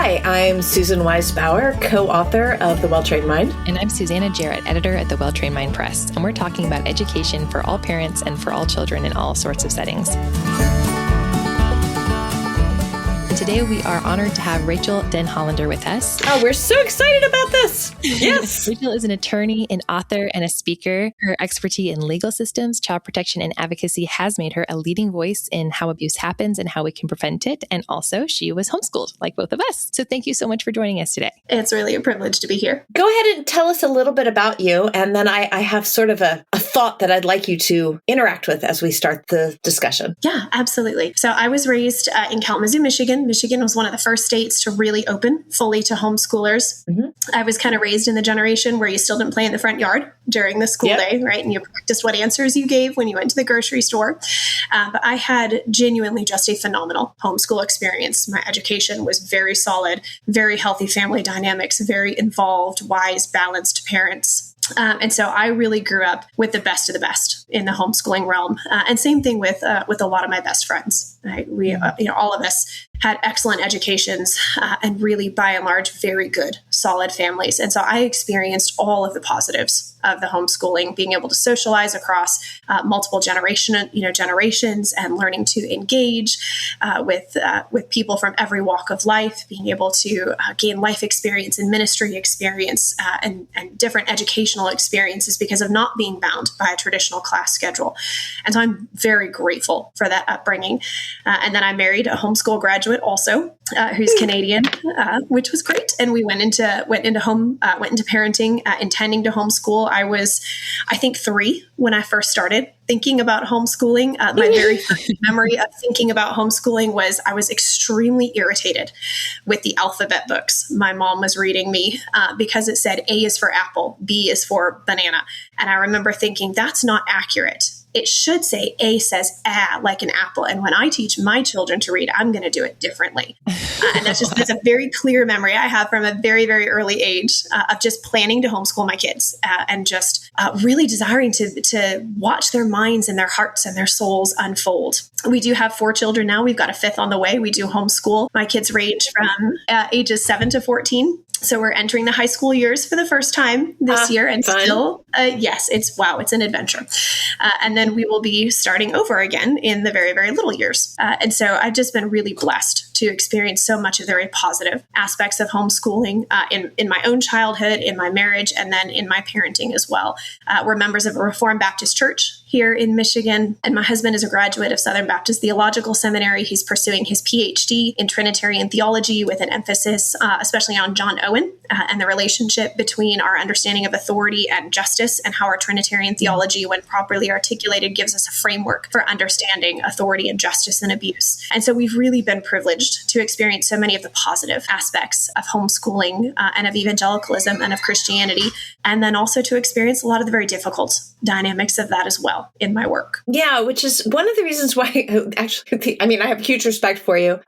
Hi, I'm Susan Bauer, co-author of The Well-Trained Mind. And I'm Susanna, Jarrett, editor at The Well-Trained Mind Press. And we're talking about education for all parents and for all children in all sorts of settings. Today, we are honored to have Rachael Denhollander with us. Oh, we're so excited about this. Yes. Rachael is an attorney, an author, and a speaker. Her expertise in legal systems, child protection, and advocacy has made her a leading voice in how abuse happens and how we can prevent it. And also, she was homeschooled, like both of us. So thank you so much for joining us today. It's really a privilege to be here. Go ahead and tell us a little bit about you. And then I have sort of a thought that I'd like you to interact with as we start the discussion. Yeah, absolutely. So I was raised in Kalamazoo, Michigan. Michigan was one of the first states to really open fully to homeschoolers. Mm-hmm. I was kind of raised in the generation where you still didn't play in the front yard during the school day, right? And you practiced what answers you gave when you went to the grocery store. But I had genuinely just a phenomenal homeschool experience. My education was very solid, very healthy family dynamics, very involved, wise, balanced parents. And so I really grew up with the best of the best in the homeschooling realm. And same thing with a lot of my best friends. Right? We, all of us had excellent educations and really, by and large, very good, solid families. And so I experienced all of the positives of the homeschooling, being able to socialize across multiple generations and learning to engage with people from every walk of life, being able to gain life experience and ministry experience and different educational experiences because of not being bound by a traditional class schedule. And so I'm very grateful for that upbringing. And then I married a homeschool graduate also, who's Canadian, which was great. And we went into parenting, intending to homeschool. I was, I think, 3 when I first started thinking about homeschooling. My very first memory of thinking about homeschooling was I was extremely irritated with the alphabet books my mom was reading me because it said A is for apple, B is for banana. And I remember thinking, that's not accurate. It should say A says like an apple. And when I teach my children to read, I'm going to do it differently. And that's a very clear memory I have from a very, very early age of just planning to homeschool my kids and just really desiring to watch their minds and their hearts and their souls unfold. We do have 4 children now. We've got a 5th on the way. We do homeschool. My kids range from ages 7 to 14. So we're entering the high school years for the first time this year. And fun. Still, yes, it's an adventure. And then we will be starting over again in the very, very little years. And so I've just been really blessed to experience so much of the very positive aspects of homeschooling in my own childhood, in my marriage, and then in my parenting as well. We're members of a Reformed Baptist church here in Michigan. And my husband is a graduate of Southern Baptist Theological Seminary. He's pursuing his PhD in Trinitarian theology with an emphasis especially on John Owen and the relationship between our understanding of authority and justice and how our Trinitarian theology, when properly articulated, gives us a framework for understanding authority and justice and abuse. And so we've really been privileged to experience so many of the positive aspects of homeschooling and of evangelicalism and of Christianity, and then also to experience a lot of the very difficult dynamics of that as well in my work. Yeah, which is one of the reasons why, actually, I have huge respect for you.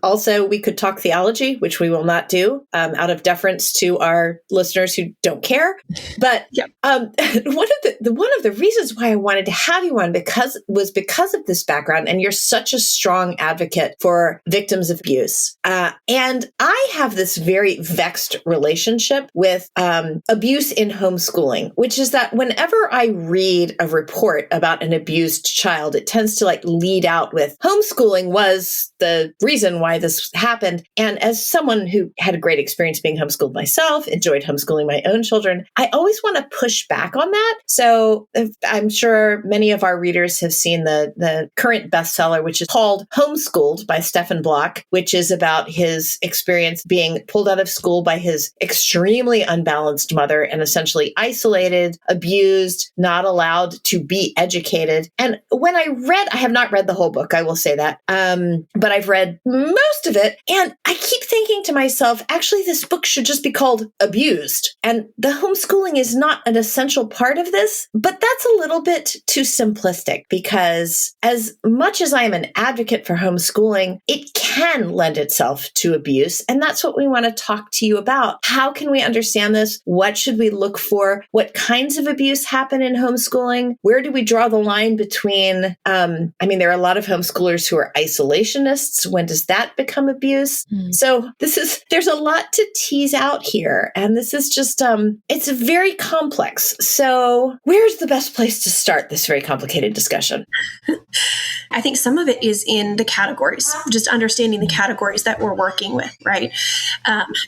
Also, we could talk theology, which we will not do out of deference to our listeners who don't care. But one of the reasons why I wanted to have you on was because of this background, and you're such a strong advocate for victims of abuse. And I have this very vexed relationship with abuse in homeschooling, which is that whenever I read a report about an abused child, it tends to lead out with homeschooling was the reason why this happened. And as someone who had a great experience being homeschooled myself, enjoyed homeschooling my own children, I always want to push back on that. So I'm sure many of our readers have seen the current bestseller, which is called Homeschooled by Stefan, which is about his experience being pulled out of school by his extremely unbalanced mother and essentially isolated, abused, not allowed to be educated. And when I have not read the whole book, I will say that, but I've read most of it. And I keep thinking to myself, actually, this book should just be called Abused. And the homeschooling is not essential part of this, but that's a little bit too simplistic because as much as I am an advocate for homeschooling, it can lend itself to abuse. And that's what we want to talk to you about. How can we understand this? What should we look for? What kinds of abuse happen in homeschooling? Where do we draw the line between, there are a lot of homeschoolers who are isolationists. When does that become abuse? So there's a lot to tease out here. And this is just, it's very complex. So where's the best place to start this very complicated discussion? I think some of it is in the categories, just understanding the categories that we're working with, right?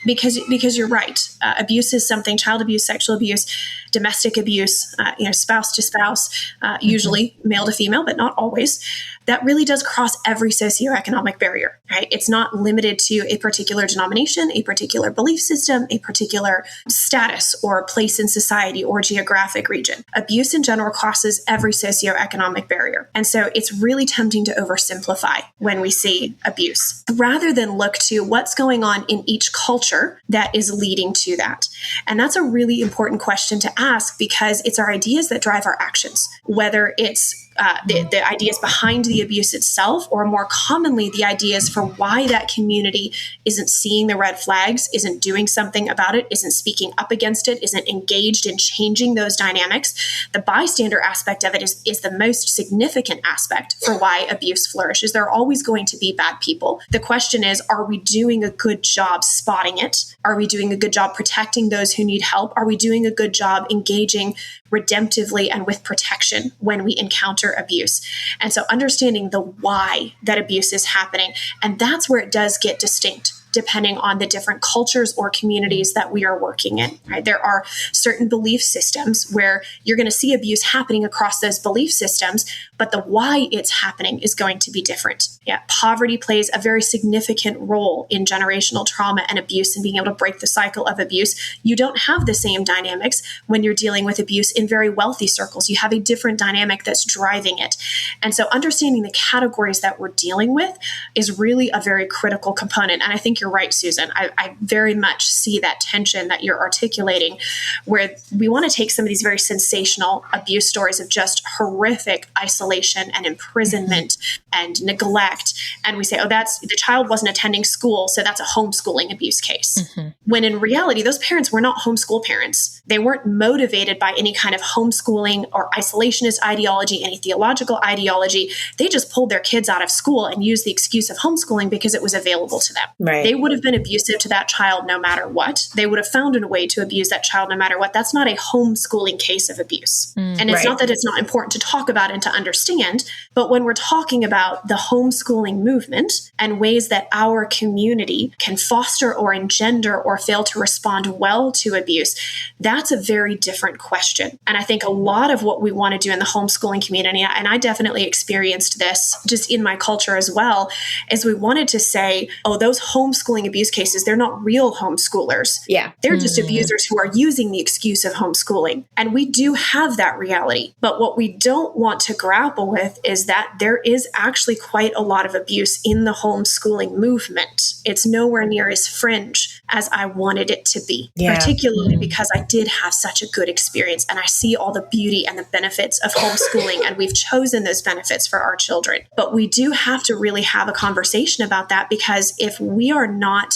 Because you're right. Abuse is something, child abuse, sexual abuse, domestic abuse, spouse to spouse, usually male to female, but not always. That really does cross every socioeconomic barrier, right? It's not limited to a particular denomination, a particular belief system, a particular status or place in society or geographic region. Abuse in general crosses every socioeconomic barrier. And so it's really tempting to oversimplify when we see abuse, rather than look to what's going on in each culture that is leading to that. And that's a really important question to ask because it's our ideas that drive our actions, whether it's the ideas behind the abuse itself, or more commonly, the ideas for why that community isn't seeing the red flags, isn't doing something about it, isn't speaking up against it, isn't engaged in changing those dynamics. The bystander aspect of it is the most significant aspect for why abuse flourishes. There are always going to be bad people. The question is, are we doing a good job spotting it? Are we doing a good job protecting those who need help? Are we doing a good job engaging redemptively and with protection when we encounter abuse? And so understanding the why that abuse is happening, and that's where it does get distinct depending on the different cultures or communities that we are working in, right? There are certain belief systems where you're going to see abuse happening across those belief systems, but the why it's happening is going to be different. Yeah, poverty plays a very significant role in generational trauma and abuse and being able to break the cycle of abuse. You don't have the same dynamics when you're dealing with abuse in very wealthy circles. You have a different dynamic that's driving it. And so understanding the categories that we're dealing with is really a very critical component. And I think you're right, Susan. I very much see that tension that you're articulating, where we want to take some of these very sensational abuse stories of just horrific isolation and imprisonment and neglect. And we say, oh, that's the child wasn't attending school, so that's a homeschooling abuse case. When in reality, those parents were not homeschool parents. They weren't motivated by any kind of homeschooling or isolationist ideology, any theological ideology. They just pulled their kids out of school and used the excuse of homeschooling because it was available to them. Right. They would have been abusive to that child no matter what. They would have found a way to abuse that child no matter what. That's not a homeschooling case of abuse. And it's not that it's not important to talk about and to understand, but when we're talking about the homeschooling movement and ways that our community can foster or engender or fail to respond well to abuse, that's a very different question. And I think a lot of what we want to do in the homeschooling community, and I definitely experienced this just in my culture as well, is we wanted to say, oh, those homeschooling abuse cases, they're not real homeschoolers. Yeah. They're just abusers who are using the excuse of homeschooling. And we do have that reality. But what we don't want to grapple with is that there is actually quite a lot of abuse in the homeschooling movement. It's nowhere near as fringe as I wanted it to be, particularly because I did have such a good experience and I see all the beauty and the benefits of homeschooling, and we've chosen those benefits for our children. But we do have to really have a conversation about that, because if we are not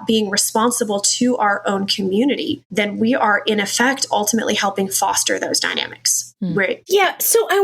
being responsible to our own community, then we are in effect ultimately helping foster those dynamics. Right. Yeah. So I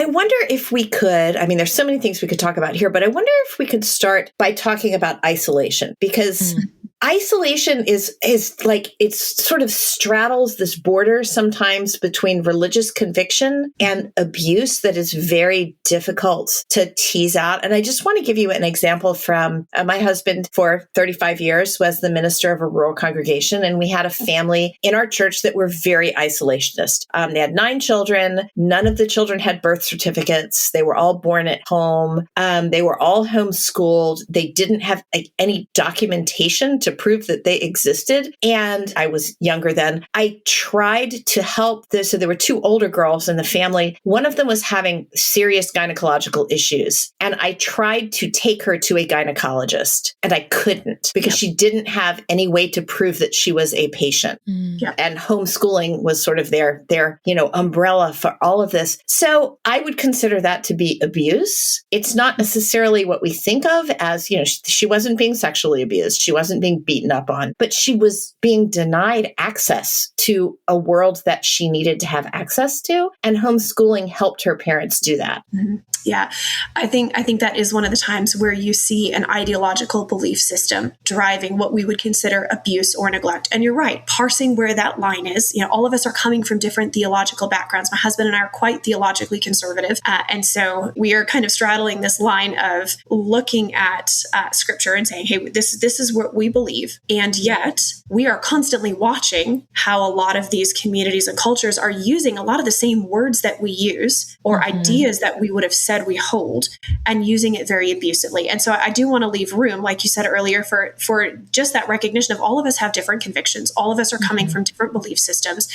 wonder if we could, I mean, there's so many things we could talk about here, but I wonder if we could start by talking about isolation, because isolation is like, it's sort of straddles this border sometimes between religious conviction and abuse that is very difficult to tease out. And I just want to give you an example from my husband for 35 years was the minister of a rural congregation. And we had a family in our church that were very isolationist. They had 9 children. None of the children had birth certificates. They were all born at home. They were all homeschooled. They didn't have any documentation to prove that they existed. And I was younger then. I tried to help this. So there were two older girls in the family. One of them was having serious gynecological issues. And I tried to take her to a gynecologist, and I couldn't because she didn't have any way to prove that she was a patient. And homeschooling was sort of their umbrella for all of this. So I would consider that to be abuse. It's not necessarily what we think of as, she wasn't being sexually abused. She wasn't being beaten up on, but she was being denied access to a world that she needed to have access to. And homeschooling helped her parents do that. Mm-hmm. Yeah, I think that is one of the times where you see an ideological belief system driving what we would consider abuse or neglect. And you're right, parsing where that line is. All of us are coming from different theological backgrounds. My husband and I are quite theologically conservative. And so we are kind of straddling this line of looking at scripture and saying, hey, this is what we believe. And yet we are constantly watching how a lot of these communities and cultures are using a lot of the same words that we use or ideas that we would have said we hold and using it very abusively. And so I do want to leave room, like you said earlier, for just that recognition of all of us have different convictions. All of us are coming from different belief systems.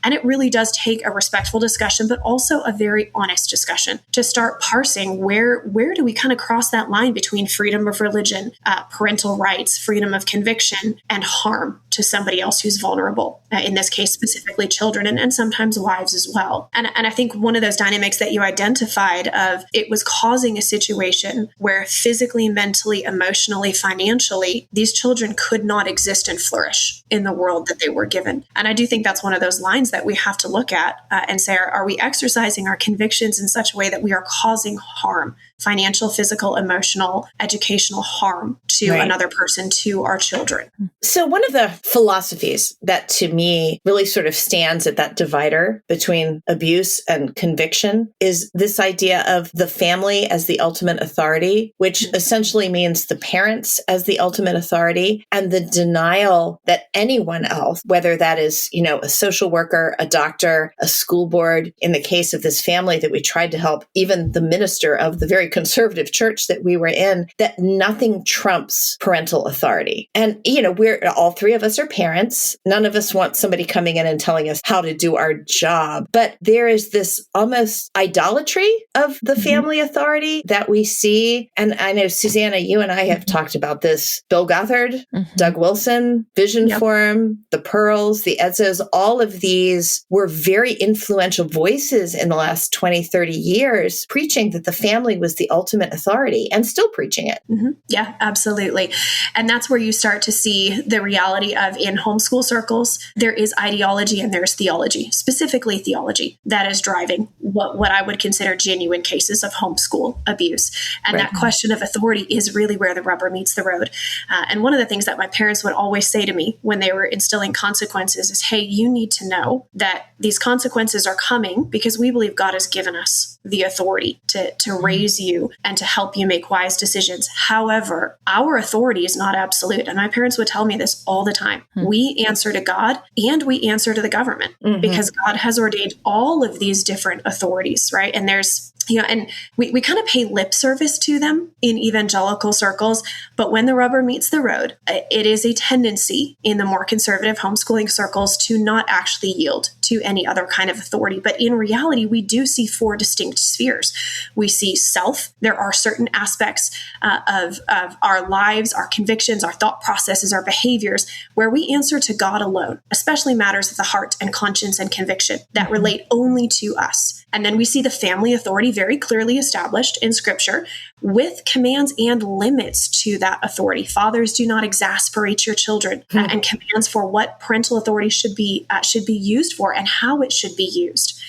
And it really does take a respectful discussion, but also a very honest discussion to start parsing where do we kind of cross that line between freedom of religion, parental rights, freedom of conviction, and harm to somebody else who's vulnerable, in this case, specifically children and sometimes wives as well. And I think one of those dynamics that you identified of it was causing a situation where physically, mentally, emotionally, financially, these children could not exist and flourish in the world that they were given. And I do think that's one of those lines that we have to look at and say, are we exercising our convictions in such a way that we are causing harm, financial, physical, emotional, educational harm to another person, to our children? So one of the philosophies that to me really sort of stands at that divider between abuse and conviction is this idea of the family as the ultimate authority, which essentially means the parents as the ultimate authority, and the denial that anyone else, whether that is, a social worker, a doctor, a school board, in the case of this family that we tried to help, even the minister of the very conservative church that we were in, that nothing trumps parental authority. And, we're all three of us are parents. None of us want somebody coming in and telling us how to do our job. But there is this almost idolatry of the family authority that we see. And I know, Susanna, you and I have talked about this. Bill Gothard, Doug Wilson, Vision Forum, the Pearls, the Edzos, all of these were very influential voices in the last 20, 30 years, preaching that the family was the ultimate authority and still preaching it. Yeah, absolutely. And that's where you start to see the reality of, in homeschool circles, there is ideology and there's theology, specifically theology, that is driving what I would consider genuine cases of homeschool abuse. And that question of authority is really where the rubber meets the road. And one of the things that my parents would always say to me when they were instilling consequences is, hey, you need to know that these consequences are coming because we believe God has given us the authority to raise you and to help you make wise decisions. However, our authority is not absolute. And my parents would tell me this all the time. We answer to God and we answer to the government because God has ordained all of these different authorities, right? And there's and we kind of pay lip service to them in evangelical circles. But when the rubber meets the road, it is a tendency in the more conservative homeschooling circles to not actually yield to any other kind of authority. But in reality, we do see four distinct spheres. We see self. There are certain aspects of our lives, our convictions, our thought processes, our behaviors, where we answer to God alone, especially matters of the heart and conscience and conviction that relate only to us. And then we see the family authority very clearly established in Scripture with commands and limits to that authority. Fathers, do not exasperate your children, and commands for what parental authority should be used for and how it should be used.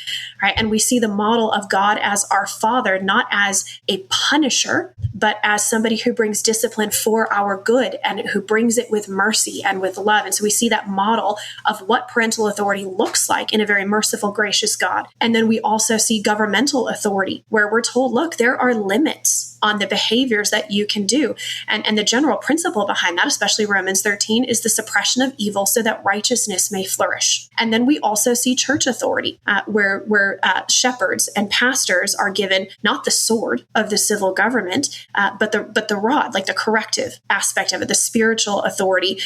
Right? And we see the model of God as our Father, not as a punisher, but as somebody who brings discipline for our good and who brings it with mercy and with love. And so we see that model of what parental authority looks like in a very merciful, gracious God. And then we also see governmental authority, where we're told, look, there are limits on the behaviors that you can do. And the general principle behind that, especially Romans 13, is the suppression of evil so that righteousness may flourish. And then we also see church authority, where shepherds and pastors are given not the sword of the civil government, but the rod, like the corrective aspect of it, the spiritual authority,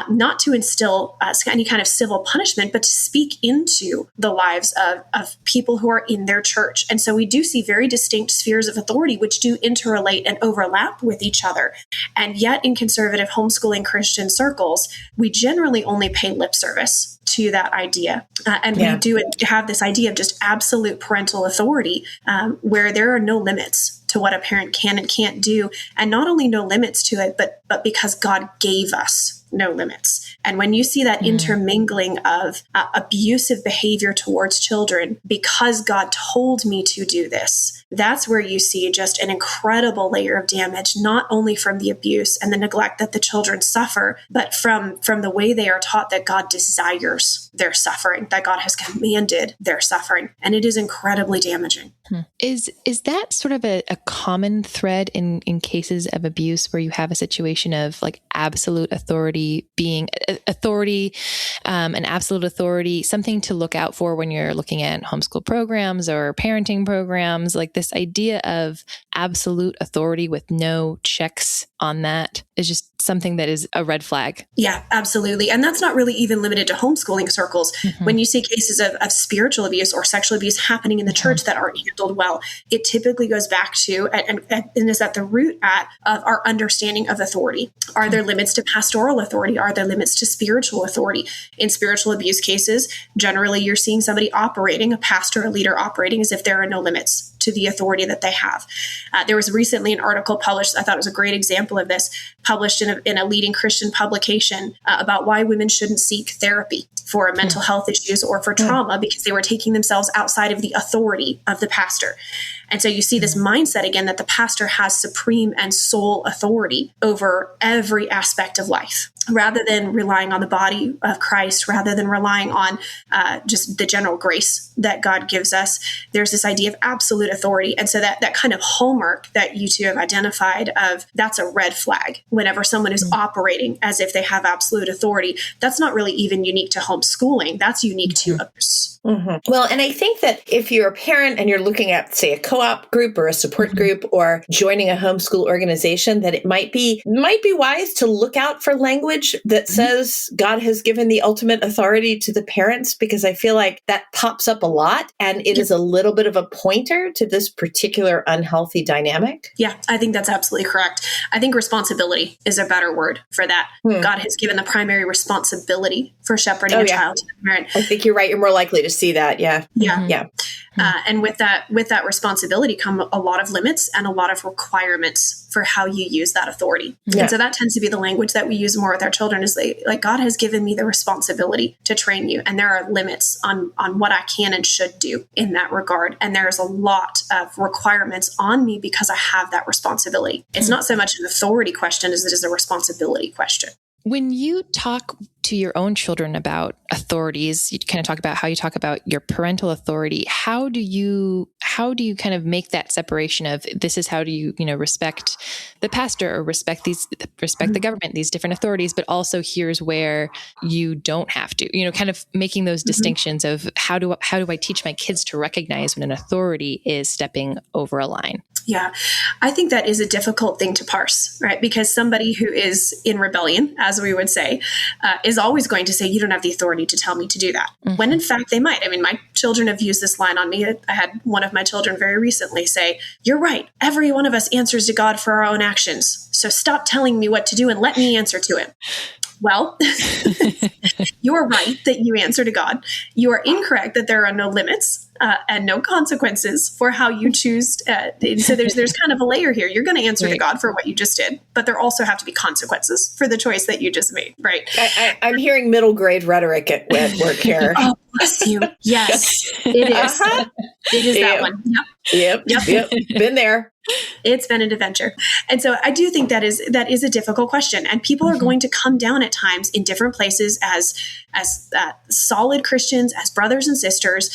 not to instill any kind of civil punishment, but to speak into the lives of people who are in their church. And so we do see very distinct spheres of authority, which do interrelate and overlap with each other. And yet in conservative homeschooling Christian circles, we generally only pay lip service to that idea. We do have this idea of just absolute parental authority, where there are no limits to what a parent can and can't do. And not only no limits to it, but because God gave us no limits. And when you see that intermingling of abusive behavior towards children, because God told me to do this, that's where you see just an incredible layer of damage, not only from the abuse and the neglect that the children suffer, but from the way they are taught that God desires their suffering, that God has commanded their suffering. And it is incredibly damaging. Is that sort of a common thread in cases of abuse, where you have a situation of like absolute authority being authority, an absolute authority, something to look out for when you're looking at homeschool programs or parenting programs, like this idea of absolute authority with no checks on that is just something that is a red flag. Yeah, absolutely. And that's not really even limited to homeschooling circles. When you see cases of spiritual abuse or sexual abuse happening in the church that aren't handled well, it typically goes back to and is at the root of our understanding of authority. Are there limits to pastoral authority? Are there limits to spiritual authority? In spiritual abuse cases, generally you're seeing somebody operating, a pastor, a leader operating as if there are no limits to the authority that they have. There was recently an article published, I thought it was a great example of this, published in a leading Christian publication about why women shouldn't seek therapy for mental health issues or for trauma, because they were taking themselves outside of the authority of the pastor. And so you see this mindset again that the pastor has supreme and sole authority over every aspect of life, rather than relying on the body of Christ, rather than relying on just the general grace that God gives us. There's this idea of absolute authority. And so that kind of hallmark that you two have identified of that's a red flag whenever someone is operating as if they have absolute authority. That's not really even unique to homeschooling. That's unique to others. Well, and I think that if you're a parent and you're looking at, say, a co-op group or a support group or joining a homeschool organization, that it might be wise to look out for language that says God has given the ultimate authority to the parents, because I feel like that pops up a lot and it is a little bit of a pointer to this particular unhealthy dynamic. Yeah, I think that's absolutely correct. I think responsibility is a better word for that. God has given the primary responsibility for shepherding a child to the parent. I think you're right. You're more likely to see that. Yeah. And with that responsibility come a lot of limits and a lot of requirements for how you use that authority. And so that tends to be the language that we use more with our children, is like God has given me the responsibility to train you. And there are limits on what I can and should do in that regard. And there's a lot of requirements on me because I have that responsibility. It's not so much an authority question as it is a responsibility question. When you talk to your own children about authorities, you kind of talk about how you talk about your parental authority. How do you kind of make that separation of this is how do you respect the pastor or respect the government, these different authorities, but also here's where you don't have to, kind of making those distinctions of how do I teach my kids to recognize when an authority is stepping over a line? Yeah, I think that is a difficult thing to parse, right? Because somebody who is in rebellion, as we would say, is always going to say, you don't have the authority to tell me to do that. When in fact they might. I mean, my children have used this line on me. I had one of my children very recently say, you're right. Every one of us answers to God for our own actions. So stop telling me what to do and let me answer to him. Well, you're right that you answer to God. You are incorrect that there are no limits and no consequences for how you choose. So there's kind of a layer here. You're going to answer to God for what you just did, but there also have to be consequences for the choice that you just made, right? I'm hearing middle grade rhetoric at work here. Oh, bless you. Yes, it is. It is that one. Yep. Been there. It's been an adventure. And so I do think that is a difficult question. And people are going to come down at times in different places as solid Christians, as brothers and sisters,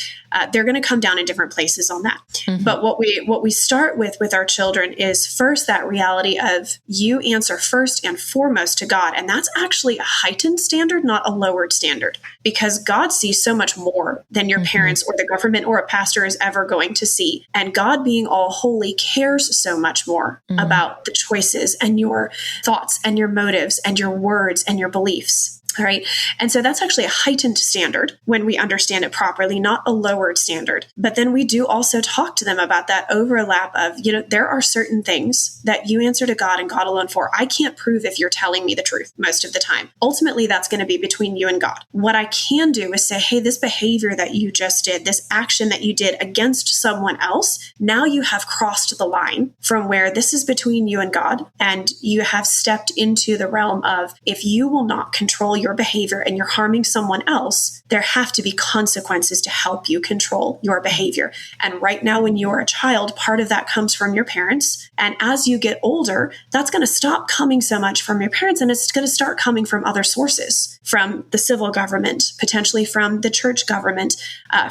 they're going to come down in different places on that. Mm-hmm. But what we start with our children is first that reality of you answer first and foremost to God. And that's actually a heightened standard, not a lowered standard, because God sees so much more than your parents or the government or a pastor is ever going to see. And God, being all holy, cares so much more about the choices and your thoughts and your motives and your words and your beliefs. All right. And so that's actually a heightened standard when we understand it properly, not a lowered standard. But then we do also talk to them about that overlap of, there are certain things that you answer to God and God alone for. I can't prove if you're telling me the truth most of the time. Ultimately, that's going to be between you and God. What I can do is say, hey, this behavior that you just did, this action that you did against someone else, now you have crossed the line from where this is between you and God, and you have stepped into the realm of, if you will not control your behavior and you're harming someone else, there have to be consequences to help you control your behavior. And right now, when you're a child, part of that comes from your parents. And as you get older, that's going to stop coming so much from your parents, and it's going to start coming from other sources, from the civil government, potentially from the church government,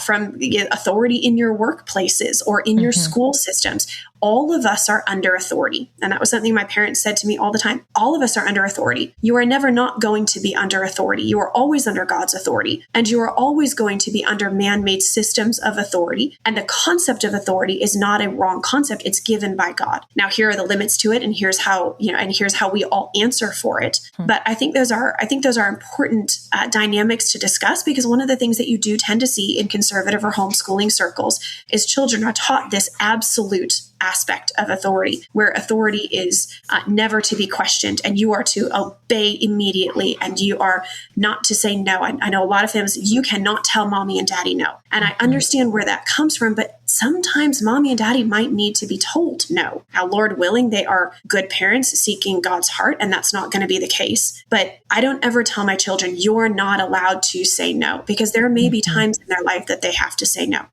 from authority in your workplaces or in your school systems. All of us are under authority. And that was something my parents said to me all the time. All of us are under authority. You are never not going to be under authority. You are always under God's authority. And you are always going to be under man-made systems of authority. And the concept of authority is not a wrong concept. It's given by God. Now, here are the limits to it. And here's how we all answer for it. But I think those are important dynamics to discuss, because one of the things that you do tend to see in conservative or homeschooling circles is children are taught this absolute aspect of authority, where authority is never to be questioned, and you are to obey immediately, and you are not to say no. I know a lot of families, you cannot tell mommy and daddy no. And I understand where that comes from, but sometimes mommy and daddy might need to be told no. Now, Lord willing, they are good parents seeking God's heart, and that's not going to be the case. But I don't ever tell my children, you're not allowed to say no, because there may be times in their life that they have to say no.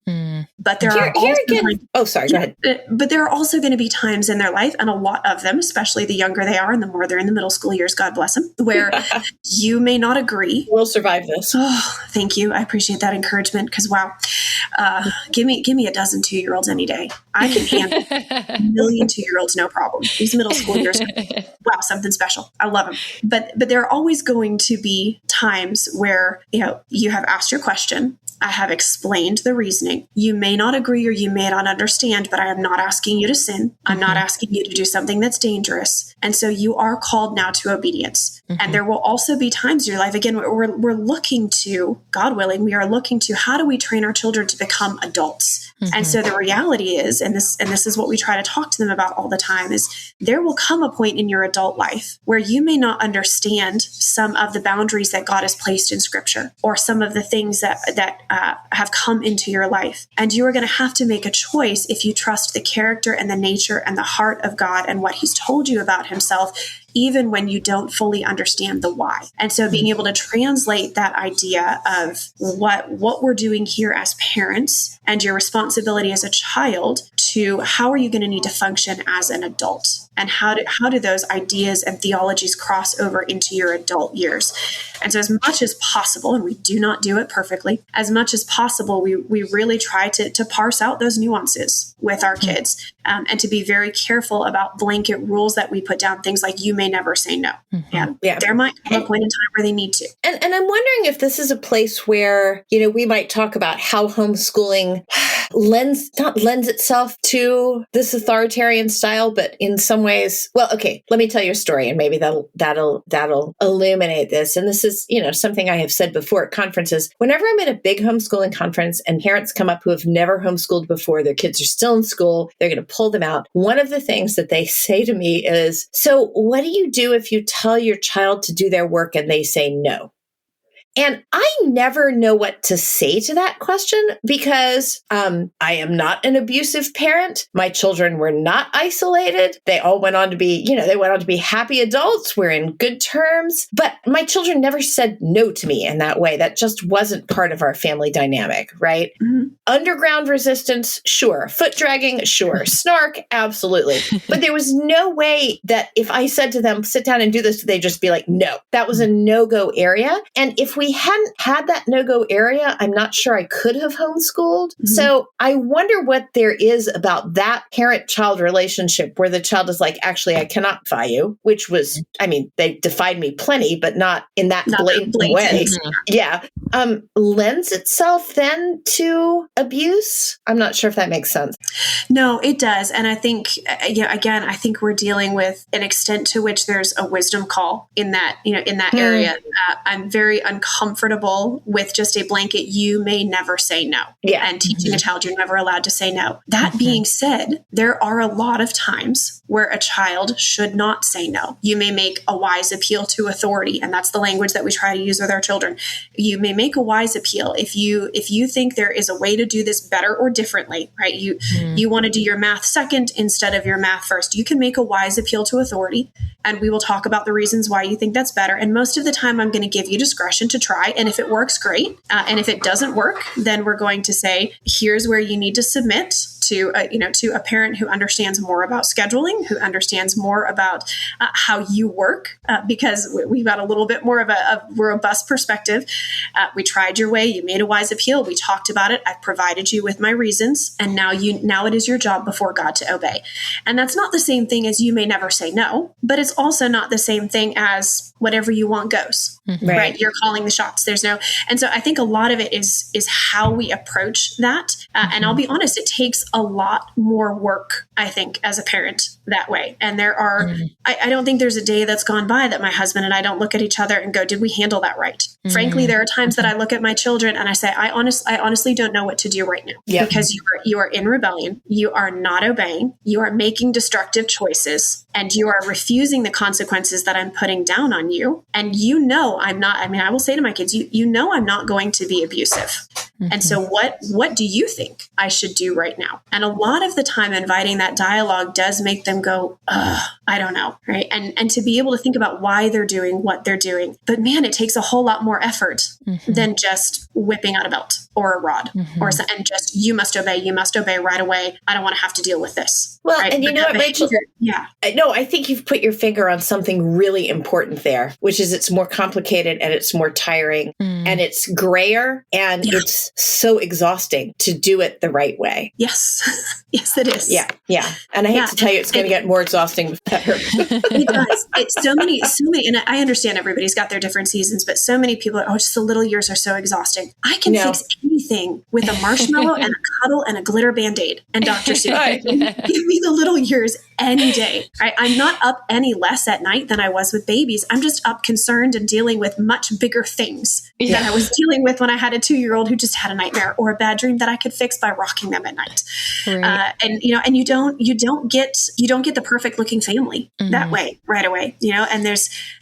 But there are also go ahead. But there are also going to be times in their life, and a lot of them, especially the younger they are and the more they're in the middle school years, God bless them, where you may not agree. We'll survive this. Oh, thank you. I appreciate that encouragement, because wow, give me a dozen 2-year-olds any day. I can handle a million 2-year-olds, no problem. These middle school years, wow, something special. I love them. But there are always going to be times where you have asked your question. I have explained the reasoning. You may not agree or you may not understand, but I am not asking you to sin. I'm not asking you to do something that's dangerous. And so you are called now to obedience. And there will also be times in your life, again, we're looking to, God willing, we are looking to, how do we train our children to become adults? And so the reality is, and this is what we try to talk to them about all the time, is there will come a point in your adult life where you may not understand some of the boundaries that God has placed in Scripture, or some of the things that have come into your life. And you are going to have to make a choice if you trust the character and the nature and the heart of God and what He's told you about Himself, even when you don't fully understand the why. And so being able to translate that idea of what we're doing here as parents and your responsibility as a child to how are you going to need to function as an adult, and how do those ideas and theologies cross over into your adult years. And so as much as possible, and we do not do it perfectly, as much as possible, we really try to parse out those nuances with our kids, and to be very careful about blanket rules that we put down, things like you may never say no. Yeah. There might come a point in time where they need to. And I'm wondering if this is a place where, we might talk about how homeschooling lends itself to this authoritarian style, but in some ways, well, okay, let me tell you a story, and maybe that'll illuminate this. And this is, something I have said before at conferences. Whenever I'm at a big homeschooling conference and parents come up who have never homeschooled before, their kids are still in school, they're going to pull them out. One of the things that they say to me is, so what do you do if you tell your child to do their work and they say no? And I never know what to say to that question, because I am not an abusive parent. My children were not isolated. They all went on to be, happy adults. We're in good terms. But my children never said no to me in that way. That just wasn't part of our family dynamic, right? Underground resistance, sure. Foot dragging, sure. Snark, absolutely. But there was no way that if I said to them, sit down and do this, they'd just be like, no. That was a no-go area. And if we we hadn't had that no-go area, I'm not sure I could have homeschooled. So I wonder what there is about that parent-child relationship where the child is like, actually, I cannot defy you, which was, I mean, they defied me plenty, but not in that blatant way. Yeah. Lends itself then to abuse. I'm not sure if that makes sense. No, it does. And I think, again, I think we're dealing with an extent to which there's a wisdom call in that, in that area. I'm very uncomfortable with just a blanket, you may never say no. Yeah. And teaching a child you're never allowed to say no. That being said, there are a lot of times where a child should not say no. You may make a wise appeal to authority, and that's the language that we try to use with our children. You may make a wise appeal if you think there is a way to do this better or differently, right? You want to do your math second instead of your math first. You can make a wise appeal to authority, and we will talk about the reasons why you think that's better. And most of the time, I'm going to give you discretion to try. And if it works, great. And if it doesn't work, then we're going to say, here's where you need to submit to a parent who understands more about scheduling, who understands more about how you work, because we've got a little bit more of a robust perspective. We tried your way. You made a wise appeal. We talked about it. I provided you with my reasons. And now it is your job before God to obey. And that's not the same thing as you may never say no, but it's also not the same thing as whatever you want goes, right? You're calling the shots. And so I think a lot of it is how we approach that. And I'll be honest, it takes a lot more work, I think, as a parent that way. And there are, I don't think there's a day that's gone by that my husband and I don't look at each other and go, did we handle that right? Frankly, there are times that I look at my children and I say, I honestly don't know what to do right now because you are in rebellion. You are not obeying. You are making destructive choices and you are refusing the consequences that I'm putting down on you. And I'm not, I will say to my kids, I'm not going to be abusive. And so what do you think I should do right now? And a lot of the time inviting that dialogue does make them go, I don't know. Right. And to be able to think about why they're doing what they're doing. But man, it takes a whole lot more effort than just whipping out a belt or a rod and just, you must obey right away. I don't want to have to deal with this. Well, right? and you know what, Rachel? Yeah. No, I think you've put your finger on something really important there, which is it's more complicated and it's more tiring and it's grayer and it's so exhausting to do it the right way. Yes. Yes, it is. Yeah. Yeah. And I hate to tell you, it's going to get more exhausting with better. It does. It's so many, and I understand everybody's got their different seasons, but so many people are, just the little years are so exhausting. I can fix anything with a marshmallow and a cuddle and a glitter Band-Aid and Dr. Seuss. Give me the little years any day. Right? I'm not up any less at night than I was with babies. I'm just up concerned and dealing with much bigger things that I was dealing with when I had a 2-year-old who just had a nightmare or a bad dream that I could fix by rocking them at night. Right. And you don't get the perfect looking family that way right away. And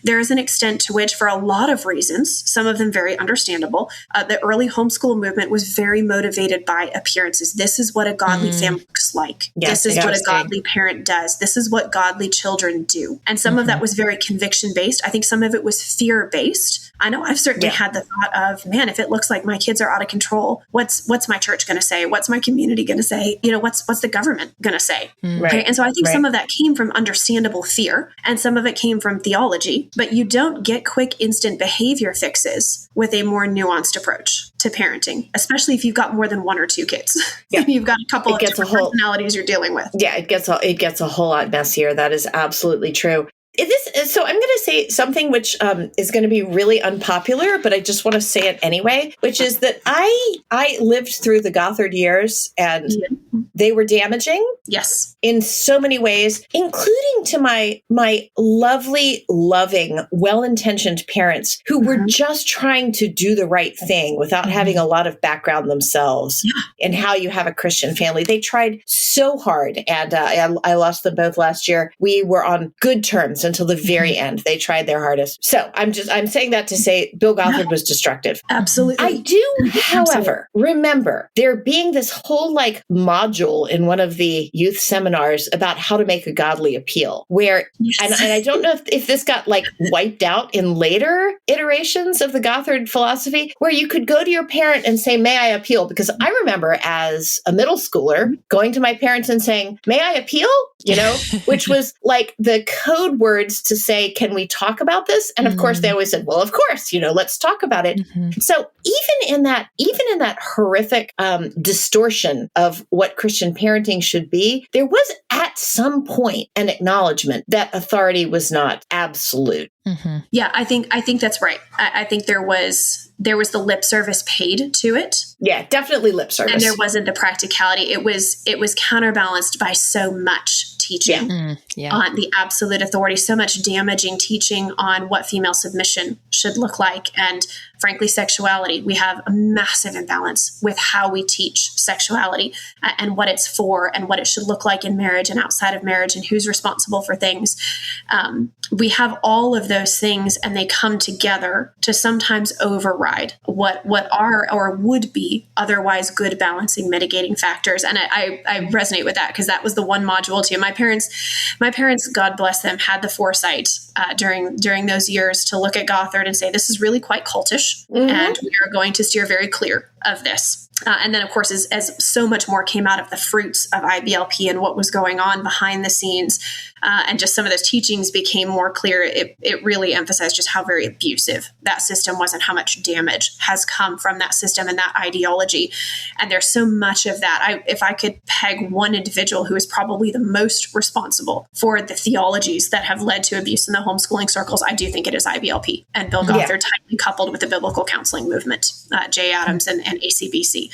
there is an extent to which, for a lot of reasons, some of them very understandable, the early homeschool movement was very motivated by appearances. This is what a godly family looks like. Yes, this is what a godly parent does. This is what godly children do. And some of that was very conviction based. I think some of it was fear based. I know I've certainly had the thought of, man, if it looks like my kids are out of control, what's my church going to say? What's my community going to say? What's the government going to say? Okay? And so I think some of that came from understandable fear and some of it came from theology, but you don't get quick instant behavior fixes with a more nuanced approach to parenting, especially if you've got more than 1 or 2 kids. Yeah. You've got a couple of different personalities you're dealing with. Yeah, it gets a whole lot messier. That is absolutely true. So I'm going to say something which is going to be really unpopular, but I just want to say it anyway, which is that I lived through the Gothard years and they were damaging. Yes. In so many ways, including to my lovely, loving, well-intentioned parents who were just trying to do the right thing without having a lot of background themselves in how you have a Christian family. They tried so hard and I lost them both last year. We were on good terms until the very end. They tried their hardest. So I'm saying that to say Bill Gothard was destructive. Absolutely. I do, however, remember there being this whole module in one of the youth seminars about how to make a godly appeal where, and I don't know if this got wiped out in later iterations of the Gothard philosophy, where you could go to your parent and say, may I appeal? Because I remember as a middle schooler going to my parents and saying, may I appeal? Which was the code word words to say, can we talk about this? And of course, they always said, well, of course, let's talk about it. So even in that horrific distortion of what Christian parenting should be, there was at some point an acknowledgement that authority was not absolute. Yeah, I think that's right. I think there was the lip service paid to it. Yeah, definitely lip service. And there wasn't the practicality. It was counterbalanced by so much teaching on the absolute authority, so much damaging teaching on what female submission should look like. And frankly, sexuality. We have a massive imbalance with how we teach sexuality and what it's for and what it should look like in marriage and outside of marriage and who's responsible for things. We have all of those things, and they come together to sometimes override what are or would be otherwise good balancing mitigating factors. And I resonate with that because that was the one module too. My parents, God bless them, had the foresight during those years to look at Gothard and say, this is really quite cultish, and we are going to steer very clear of this. And then, of course, as so much more came out of the fruits of IBLP and what was going on behind the scenes, and just some of those teachings became more clear, it really emphasized just how very abusive that system was and how much damage has come from that system and that ideology. And there's so much of that. If I could peg one individual who is probably the most responsible for the theologies that have led to abuse in the homeschooling circles, I do think it is IBLP and Bill Gothard, tightly coupled with the biblical counseling movement, Jay Adams and ACBC.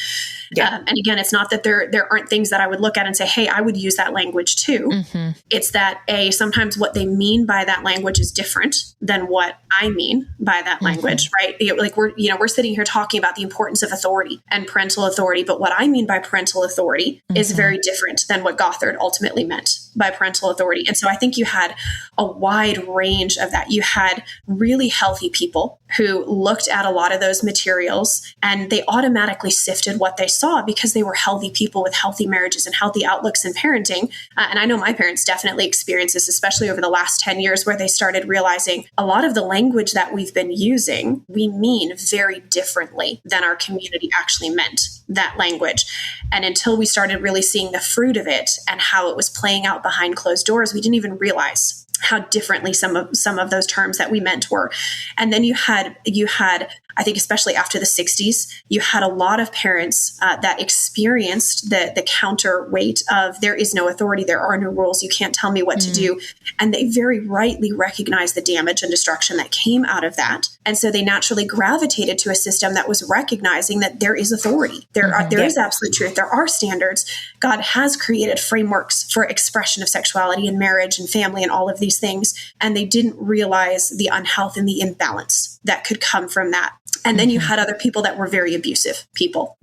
And again, it's not that there aren't things that I would look at and say, hey, I would use that language too. It's that sometimes what they mean by that language is different than what I mean by that language, right? Like we're sitting here talking about the importance of authority and parental authority, but what I mean by parental authority is very different than what Gothard ultimately meant by parental authority. And so I think you had a wide range of that. You had really healthy people who looked at a lot of those materials and they automatically sifted what they saw because they were healthy people with healthy marriages and healthy outlooks in parenting. And I know my parents definitely experienced this, especially over the last 10 years, where they started realizing a lot of the language that we've been using, we mean very differently than our community actually meant that language. And until we started really seeing the fruit of it and how it was playing out behind closed doors, we didn't even realize how differently some of those terms that we meant were. And then you had, I think, especially after the 60s, you had a lot of parents that experienced the counterweight of there is no authority, there are no rules, you can't tell me what to do. And they very rightly recognized the damage and destruction that came out of that. And so they naturally gravitated to a system that was recognizing that there is authority. There is absolute truth. There are standards. God has created frameworks for expression of sexuality and marriage and family and all of these things. And they didn't realize the unhealth and the imbalance that could come from that. And then you had other people that were very abusive people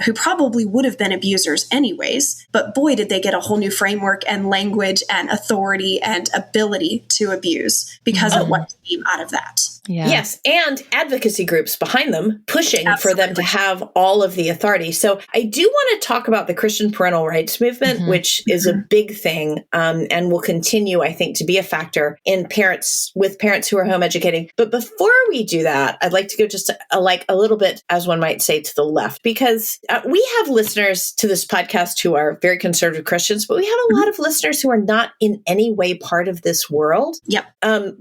who probably would have been abusers anyways. But boy, did they get a whole new framework and language and authority and ability to abuse because of what came out of that. Yeah. Yes. And advocacy groups behind them pushing for them to have all of the authority. So I do want to talk about the Christian parental rights movement, which is a big thing and will continue, I think, to be a factor in parents who are home educating. But before we do that, I'd like to go just a little bit, as one might say, to the left, because we have listeners to this podcast who are very conservative Christians, but we have a lot of listeners who are not in any way part of this world. Yep. And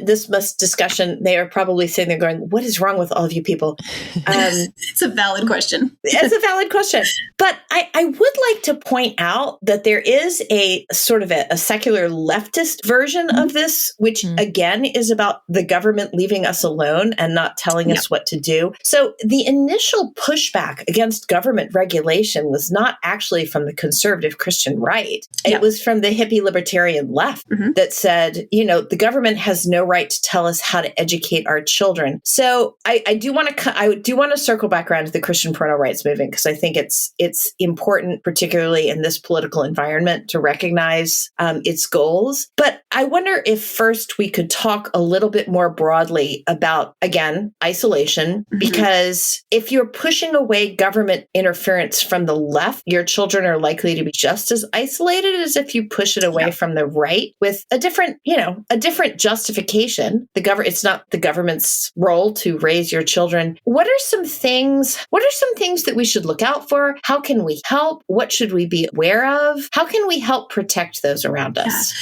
this discussion, they are probably sitting there going, what is wrong with all of you people? It's a valid question. It's a valid question. But I would like to point out that there is a sort of a secular leftist version of this, which again is about the government leaving us alone and not telling us what to do. So the initial pushback against government regulation was not actually from the conservative Christian right. It was from the hippie libertarian left that said, the government has no right to tell us how to educate our children. So I do want to circle back around to the Christian parental rights movement, because I think it's important, particularly in this political environment, to recognize its goals. But I wonder if first we could talk a little bit more broadly about, again, isolation, because if you're pushing away government interference from the left, your children are likely to be just as isolated as if you push it away from the right with a different justification. It's not the government's role to raise your children. What are some things that we should look out for? How can we help? What should we be aware of? How can we help protect those around us?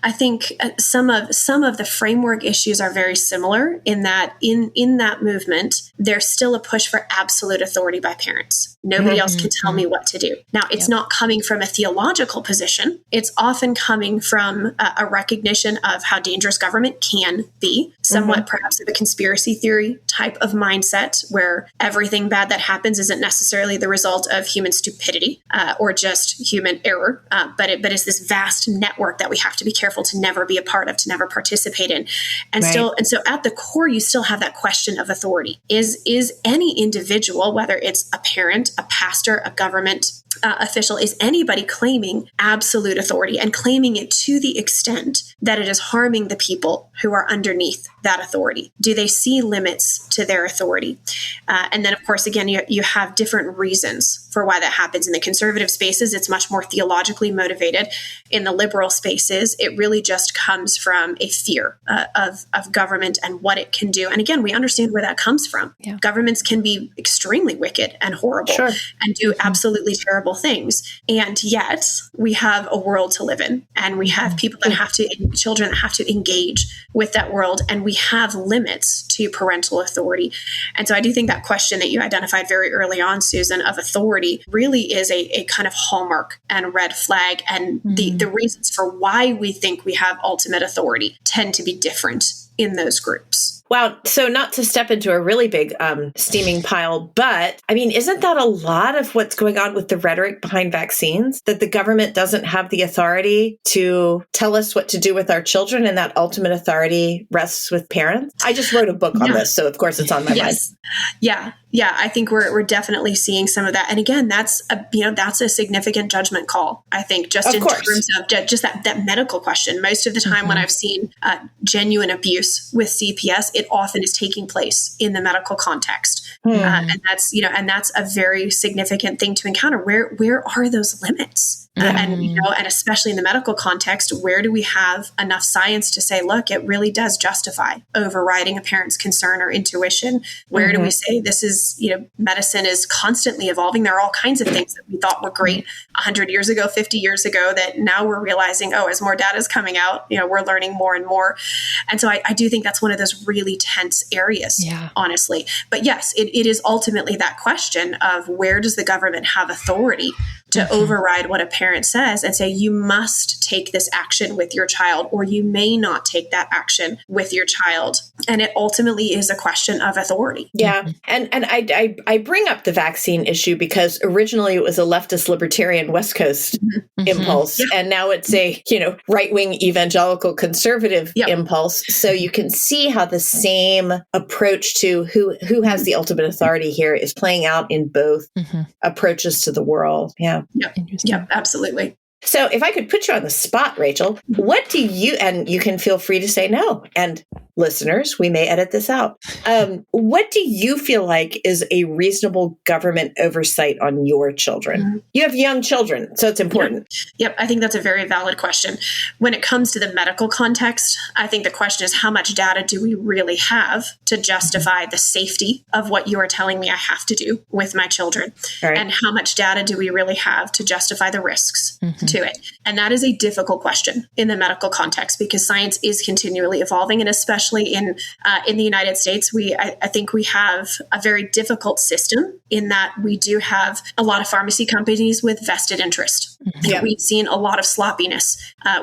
I think think some of the framework issues are very similar in that in that movement, there's still a push for absolute authority by parents. Nobody else can tell me what to do. Now, it's not coming from a theological position. It's often coming from a recognition of how dangerous government can be, somewhat perhaps of a conspiracy theory type of mindset where everything bad that happens isn't necessarily the result of human stupidity or just human error, but it's this vast network that we have to be careful to never be a part of, to never participate in. And so at the core, you still have that question of authority. Is any individual, whether it's a parent, a pastor, a government official, is anybody claiming absolute authority and claiming it to the extent that it is harming the people who are underneath that authority? Do they see limits to their authority? And then, of course, again, you have different reasons for why that happens. In the conservative spaces, it's much more theologically motivated. In the liberal spaces, it really just comes from a fear of government and what it can do. And again, we understand where that comes from. Yeah. Governments can be extremely wicked and horrible and do absolutely terrible things. And yet we have a world to live in, and we have people that have to, children that have to engage with that world. And we have limits to parental authority. And so I do think that question that you identified very early on, Susan, of authority really is a kind of hallmark and red flag. And the reasons for why we think we have ultimate authority tend to be different in those groups. Wow. So not to step into a really big steaming pile, but I mean, isn't that a lot of what's going on with the rhetoric behind vaccines? That the government doesn't have the authority to tell us what to do with our children, and that ultimate authority rests with parents? I just wrote a book on this, so of course it's on my mind. Yeah, I think we're definitely seeing some of that. And again, that's a significant judgment call, I think, just in terms of just that medical question. Most of the time when I've seen genuine abuse with CPS, it often is taking place in the medical context. And that's a very significant thing to encounter. Where are those limits? And especially in the medical context, where do we have enough science to say, look, it really does justify overriding a parent's concern or intuition? Where do we say this is, medicine is constantly evolving. There are all kinds of things that we thought were great 100 years ago, 50 years ago, that now we're realizing, as more data is coming out, we're learning more and more. And so I do think that's one of those really tense areas, honestly. But yes, it is ultimately that question of where does the government have authority to override what a parent says and say, you must take this action with your child, or you may not take that action with your child. And it ultimately is a question of authority. Yeah. And I bring up the vaccine issue because originally it was a leftist libertarian West Coast impulse. Yeah. And now it's a, right-wing evangelical conservative impulse. So you can see how the same approach to who has the ultimate authority here is playing out in both approaches to the world. Yeah. Yeah, absolutely. So if I could put you on the spot, Rachel, what do you, and you can feel free to say no, and listeners, we may edit this out. What do you feel like is a reasonable government oversight on your children? You have young children, so it's important. Yep, I think that's a very valid question. When it comes to the medical context, I think the question is, how much data do we really have to justify the safety of what you are telling me I have to do with my children? Right. And how much data do we really have to justify the risks to it? And that is a difficult question in the medical context, because science is continually evolving, and especially in the United States, I think we have a very difficult system in that we do have a lot of pharmacy companies with vested interest. Yeah. We've seen a lot of sloppiness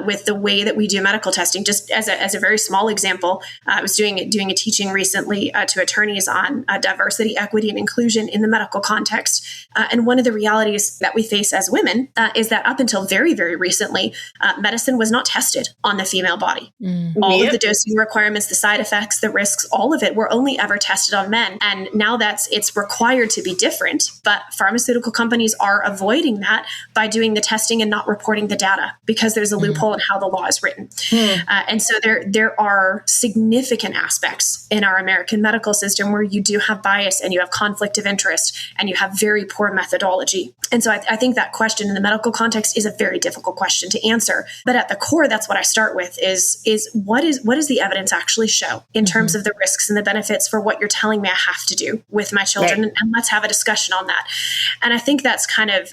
with the way that we do medical testing. Just as a very small example, I was doing a teaching recently to attorneys on diversity, equity, and inclusion in the medical context. And one of the realities that we face as women is that up until very, very recently, medicine was not tested on the female body. All of the dosing requirements, the side effects, the risks, all of it were only ever tested on men. And now it's required to be different, but pharmaceutical companies are avoiding that by doing the testing and not reporting the data, because there's a loophole in how the law is written. And so there are significant aspects in our American medical system where you do have bias and you have conflict of interest and you have very poor methodology. And so I think that question in the medical context is a very difficult question to answer. But at the core, that's what I start with is what does the evidence actually show in terms of the risks and the benefits for what you're telling me I have to do with my children? Right. And let's have a discussion on that. And I think that's kind of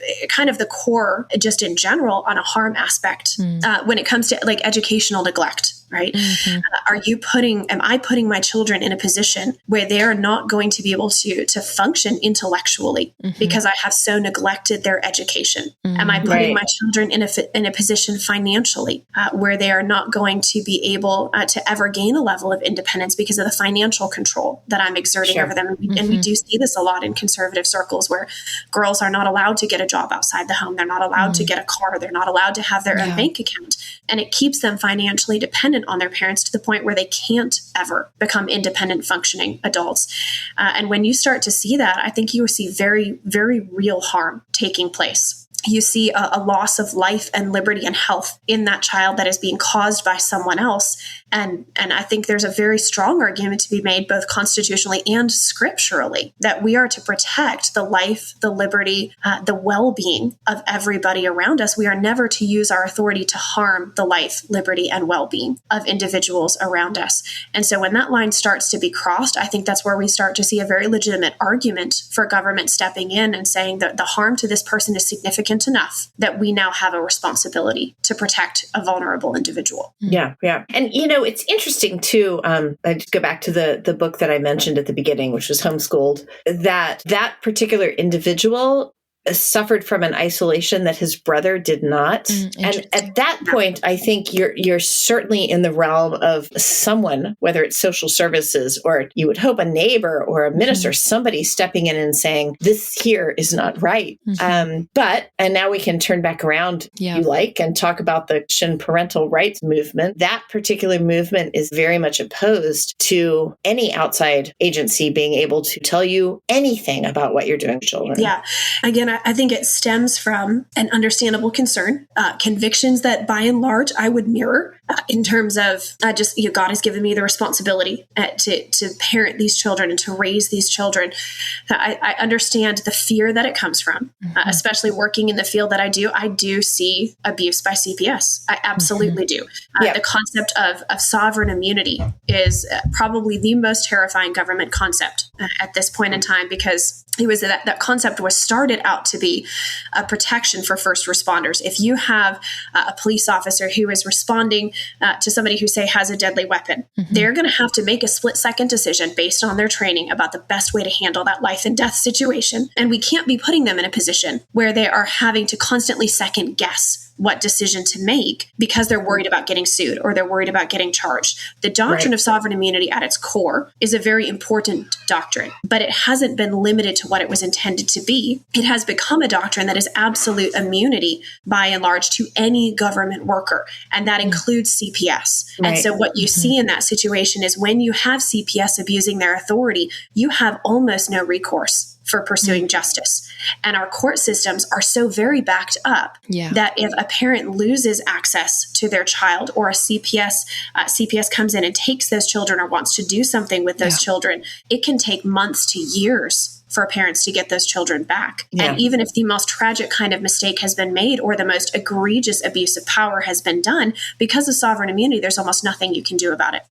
the core, just in general, on a harm aspect when it comes to like educational neglect. Right? Am I putting my children in a position where they are not going to be able to function intellectually because I have so neglected their education? Am I putting my children in a position financially where they are not going to be able to ever gain a level of independence because of the financial control that I'm exerting over them? And we do see this a lot in conservative circles where girls are not allowed to get a job outside the home. They're not allowed to get a car. They're not allowed to have their own bank account. And it keeps them financially dependent on their parents to the point where they can't ever become independent functioning adults. And when you start to see that, I think you will see very, very real harm taking place. You see a loss of life and liberty and health in that child that is being caused by someone else. And I think there's a very strong argument to be made, both constitutionally and scripturally, that we are to protect the life, the liberty, the well-being of everybody around us. We are never to use our authority to harm the life, liberty, and well-being of individuals around us. And so when that line starts to be crossed, I think that's where we start to see a very legitimate argument for government stepping in and saying that the harm to this person is significant enough that we now have a responsibility to protect a vulnerable individual. Yeah. And, it's interesting too. I just go back to the book that I mentioned at the beginning, which was Homeschooled, that particular individual suffered from an isolation that his brother did not. And at that point, I think you're certainly in the realm of someone, whether it's social services or you would hope a neighbor or a minister, somebody stepping in and saying, this here is not right. And now we can turn back around, and talk about the parental rights movement. That particular movement is very much opposed to any outside agency being able to tell you anything about what you're doing with children. Yeah. Again, I think it stems from an understandable concern, convictions that by and large I would mirror in terms of God has given me the responsibility to parent these children and to raise these children. I understand the fear that it comes from, especially working in the field that I do. I do see abuse by CPS. I absolutely do. The concept of sovereign immunity is probably the most terrifying government concept at this point in time, because it was that concept was started out to be a protection for first responders. If you have a police officer who is responding to somebody who, say, has a deadly weapon, they're going to have to make a split-second decision based on their training about the best way to handle that life and death situation. And we can't be putting them in a position where they are having to constantly second guess what decision to make because they're worried about getting sued or they're worried about getting charged. The doctrine of sovereign immunity at its core is a very important doctrine, but it hasn't been limited to what it was intended to be. It has become a doctrine that is absolute immunity by and large to any government worker, and that includes CPS. And so what you see in that situation is when you have CPS abusing their authority, you have almost no recourse for pursuing justice. And our court systems are so very backed up that if a parent loses access to their child, or a CPS comes in and takes those children or wants to do something with those children, it can take months to years for parents to get those children back. And even if the most tragic kind of mistake has been made or the most egregious abuse of power has been done, because of sovereign immunity, there's almost nothing you can do about it.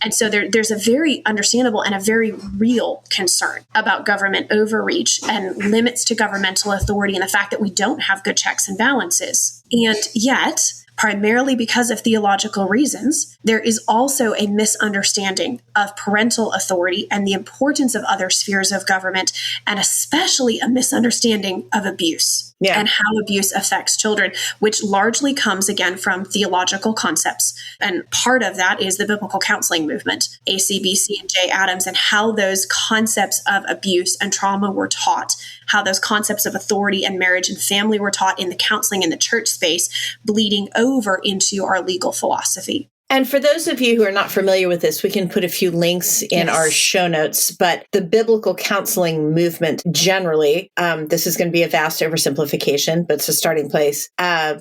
And so there's a very understandable and a very real concern about government overreach and limits to governmental authority and the fact that we don't have good checks and balances. And yet, primarily because of theological reasons, there is also a misunderstanding of parental authority and the importance of other spheres of government, and especially a misunderstanding of abuse and how abuse affects children, which largely comes again from theological concepts. And part of that is the biblical counseling movement, ACBC and J. Adams, and how those concepts of abuse and trauma were taught, how those concepts of authority and marriage and family were taught in the counseling and the church space, bleeding over into our legal philosophy. And for those of you who are not familiar with this, we can put a few links in our show notes, but the biblical counseling movement generally, this is going to be a vast oversimplification, but it's a starting place,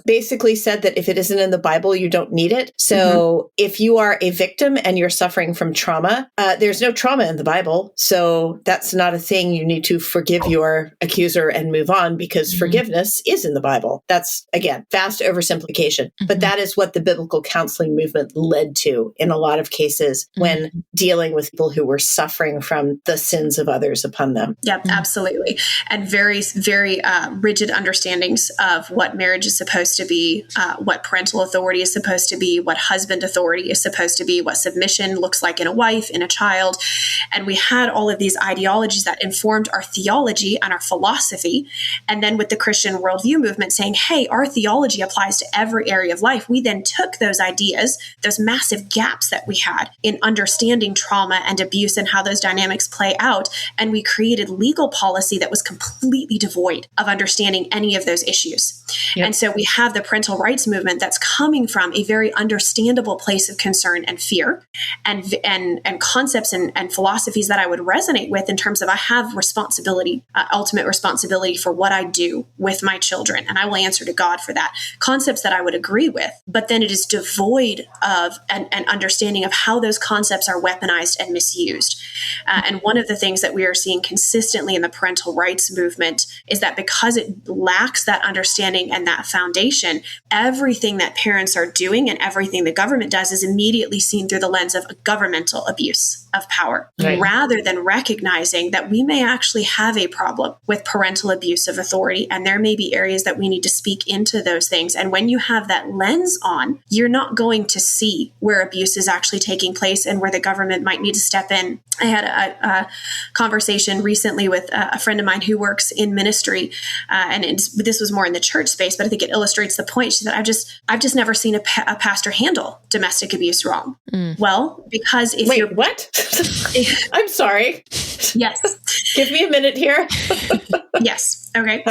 basically said that if it isn't in the Bible, you don't need it. So if you are a victim and you're suffering from trauma, there's no trauma in the Bible. So that's not a thing. You need to forgive your accuser and move on because forgiveness is in the Bible. That's, again, vast oversimplification. But that is what the biblical counseling movement led to in a lot of cases when dealing with people who were suffering from the sins of others upon them. Yep, absolutely. And very, very rigid understandings of what marriage is supposed to be, what parental authority is supposed to be, what husband authority is supposed to be, what submission looks like in a wife, in a child. And we had all of these ideologies that informed our theology and our philosophy. And then with the Christian worldview movement saying, hey, our theology applies to every area of life, we then took those ideas, those massive gaps that we had in understanding trauma and abuse and how those dynamics play out, and we created legal policy that was completely devoid of understanding any of those issues. Yep. And so we have the parental rights movement that's coming from a very understandable place of concern and fear and concepts and philosophies that I would resonate with in terms of I have responsibility, ultimate responsibility for what I do with my children, and I will answer to God for that. Concepts that I would agree with, but then it is devoid of an understanding of how those concepts are weaponized and misused. And one of the things that we are seeing consistently in the parental rights movement is that because it lacks that understanding and that foundation, everything that parents are doing and everything the government does is immediately seen through the lens of governmental abuse of power, rather than recognizing that we may actually have a problem with parental abuse of authority. And there may be areas that we need to speak into those things. And when you have that lens on, you're not going to see where abuse is actually taking place and where the government might need to step in. I had a conversation recently with a friend of mine who works in ministry, and this was more in the church space, but I think it illustrates the point. She said, I've just never seen a pastor handle domestic abuse wrong. Well, because if you're... what? I'm sorry. Yes. Give me a minute here. Yes. Okay.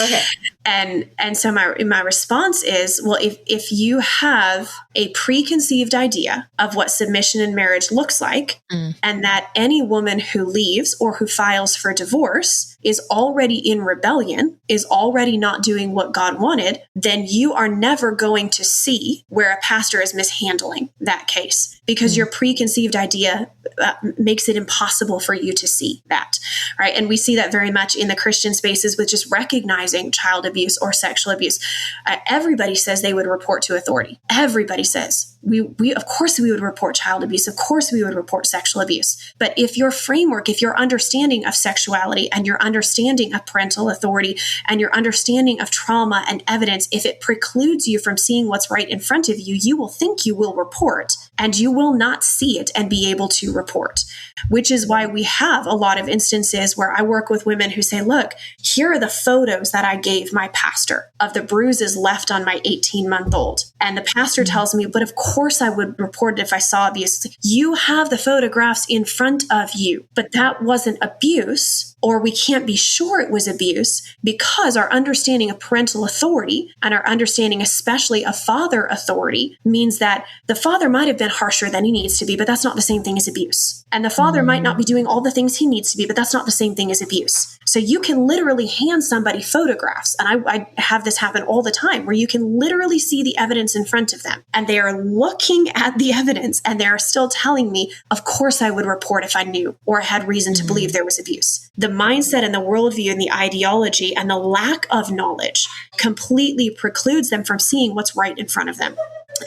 And so my response is, well, if you have a preconceived idea of what submission in marriage looks like, and that any woman who leaves or who files for divorce is already in rebellion, is already not doing what God wanted, then you are never going to see where a pastor is mishandling that case, because your preconceived idea makes it impossible for you to see that, right? And we see that very much in the Christian spaces with just recognizing child abuse or sexual abuse. Everybody says they would report to authority. Everybody says we of course we would report child abuse. Of course we would report sexual abuse. But if your framework, if your understanding of sexuality and your understanding of parental authority and your understanding of trauma and evidence, if it precludes you from seeing what's right in front of you, you will think you will report and you will not see it and be able to report, which is why we have a lot of instances where I work with women who say, look, here are the photos that I gave my pastor of the bruises left on my 18-month-old. And the pastor tells me, but of course I would report it if I saw abuse. You have the photographs in front of you, but that wasn't abuse, or we can't be sure it was abuse because our understanding of parental authority and our understanding especially of father authority means that the father might have been harsher than he needs to be, but that's not the same thing as abuse. And the father might not be doing all the things he needs to be, but that's not the same thing as abuse. So you can literally hand somebody photographs, and I have this happen all the time, where you can literally see the evidence in front of them, and they are looking at the evidence, and they're still telling me, of course I would report if I knew or had reason to believe there was abuse. The mindset and the worldview and the ideology and the lack of knowledge completely precludes them from seeing what's right in front of them.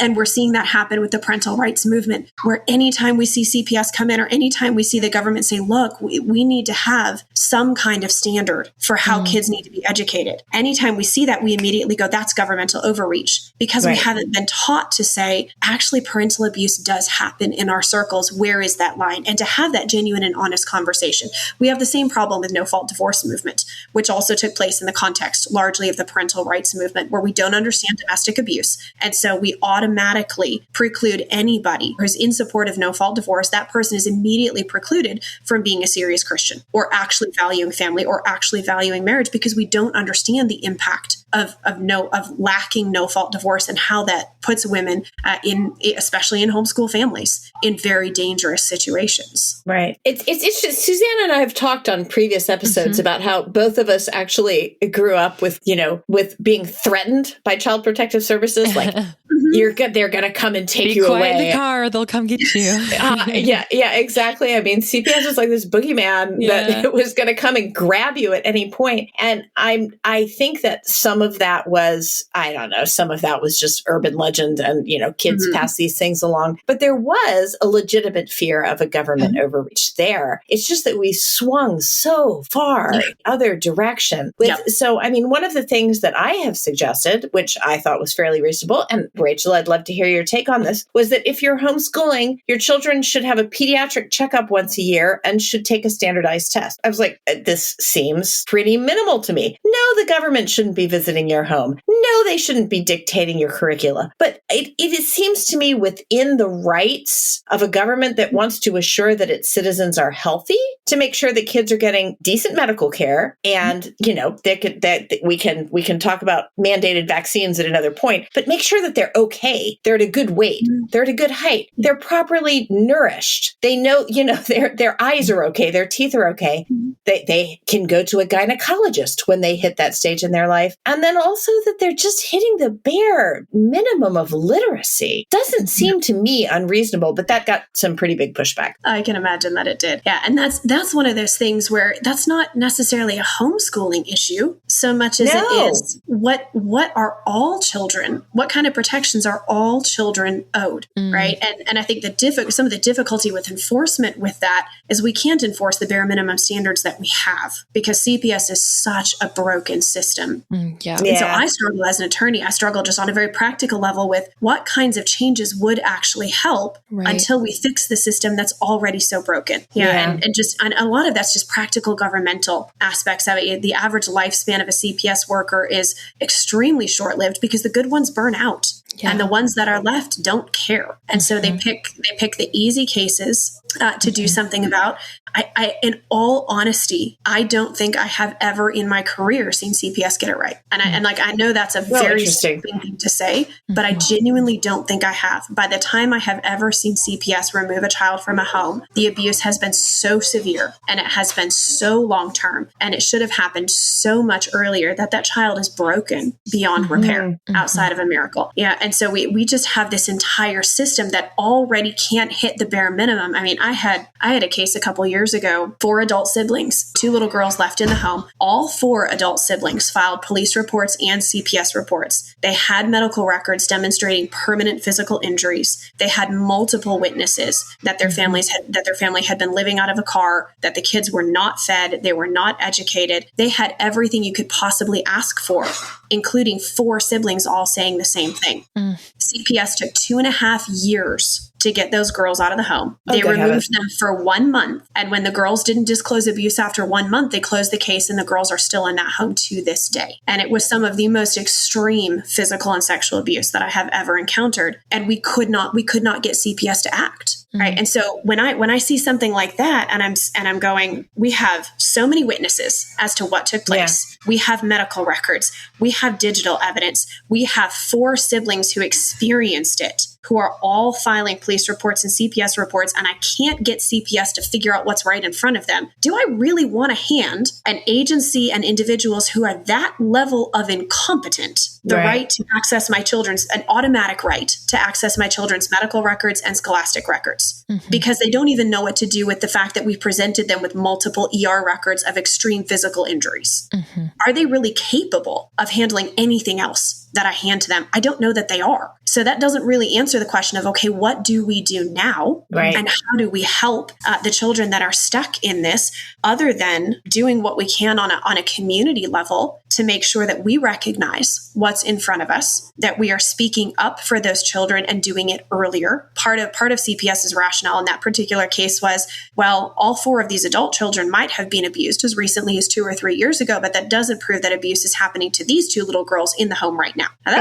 And we're seeing that happen with the parental rights movement, where anytime we see CPS come in or anytime we see the government say, look, we need to have some kind of standard for how kids need to be educated. Anytime we see that, we immediately go, that's governmental overreach, because we haven't been taught to say, actually, parental abuse does happen in our circles. Where is that line? And to have that genuine and honest conversation. We have the same problem with no-fault divorce movement, which also took place in the context largely of the parental rights movement, where we don't understand domestic abuse. And so we automatically automatically preclude anybody who's in support of no-fault divorce. That person is immediately precluded from being a serious Christian or actually valuing family or actually valuing marriage, because we don't understand the impact of lacking no-fault divorce and how that puts women especially in homeschool families, in very dangerous situations. Right. It's just, Susanna and I have talked on previous episodes about how both of us actually grew up with being threatened by Child Protective Services, like they're going to come and take you away. Be quiet in the car, they'll come get you. Yeah, exactly. I mean, CPS was like this boogeyman that was going to come and grab you at any point. And I think that some of that was, I don't know, some of that was just urban legend and, kids pass these things along. But there was a legitimate fear of a government overreach there. It's just that we swung so far the other direction. So, I mean, one of the things that I have suggested, which I thought was fairly reasonable, and Rachel, I'd love to hear your take on this, was that if you're homeschooling, your children should have a pediatric checkup once a year and should take a standardized test. I was like, this seems pretty minimal to me. No, the government shouldn't be visiting your home. No, they shouldn't be dictating your curricula. But it seems to me within the rights of a government that wants to assure that its citizens are healthy, to make sure that kids are getting decent medical care. And, we can talk about mandated vaccines at another point, but make sure that they're okay. They're at a good weight. They're at a good height. They're properly nourished. They know, their eyes are okay. Their teeth are okay. They can go to a gynecologist when they hit that stage in their life. And then also that they're just hitting the bare minimum of literacy. Doesn't seem to me unreasonable, but that got some pretty big pushback. I can imagine that it did. Yeah. And that's one of those things where that's not necessarily a homeschooling issue so much as it is what are all children, what kind of protections are all children owed, right? And I think some of the difficulty with enforcement with that is we can't enforce the bare minimum standards that we have because CPS is such a broken system. And so I struggle as an attorney. I struggle just on a very practical level with what kinds of changes would actually help until we fix the system that's already so broken. And a lot of that's just practical governmental aspects of it. The average lifespan of a CPS worker is extremely short-lived because the good ones burn out. And the ones that are left don't care. And so they pick the easy cases to do something about. I, in all honesty, I don't think I have ever in my career seen CPS get it right. And I know that's a very stupid thing to say, but I genuinely don't think I have. By the time I have ever seen CPS remove a child from a home, the abuse has been so severe and it has been so long-term and it should have happened so much earlier that child is broken beyond repair outside of a miracle. And so we just have this entire system that already can't hit the bare minimum. I mean, I had a case a couple years ago, 4 adult siblings, 2 little girls left in the home. All 4 adult siblings filed police reports and CPS reports. They had medical records demonstrating permanent physical injuries. They had multiple witnesses that their family had been living out of a car, that the kids were not fed, they were not educated. They had everything you could possibly ask for, including 4 siblings all saying the same thing. CPS took 2.5 years to get those girls out of the home. They removed them for 1 month. And when the girls didn't disclose abuse after 1 month, they closed the case and the girls are still in that home to this day. And it was some of the most extreme physical and sexual abuse that I have ever encountered. And we could not get CPS to act. Right. And so when I see something like that and I'm going, we have so many witnesses as to what took place. We have medical records. We have digital evidence. We have 4 siblings who experienced it, who are all filing police reports and CPS reports, and I can't get CPS to figure out what's right in front of them. Do I really want to hand an agency and individuals who are that level of incompetent the right to access an automatic right to access my children's medical records and scholastic records? Because they don't even know what to do with the fact that we presented them with multiple ER records of extreme physical injuries. Are they really capable of handling anything else that I hand to them? I don't know that they are. So that doesn't really answer the question of, okay, what do we do now? And how do we help the children that are stuck in this, other than doing what we can on a community level to make sure that we recognize what's in front of us, that we are speaking up for those children and doing it earlier. Part of CPS's rationale in that particular case was, well, all 4 of these adult children might have been abused as recently as 2 or 3 years ago, but that doesn't prove that abuse is happening to these 2 little girls in the home right now. Now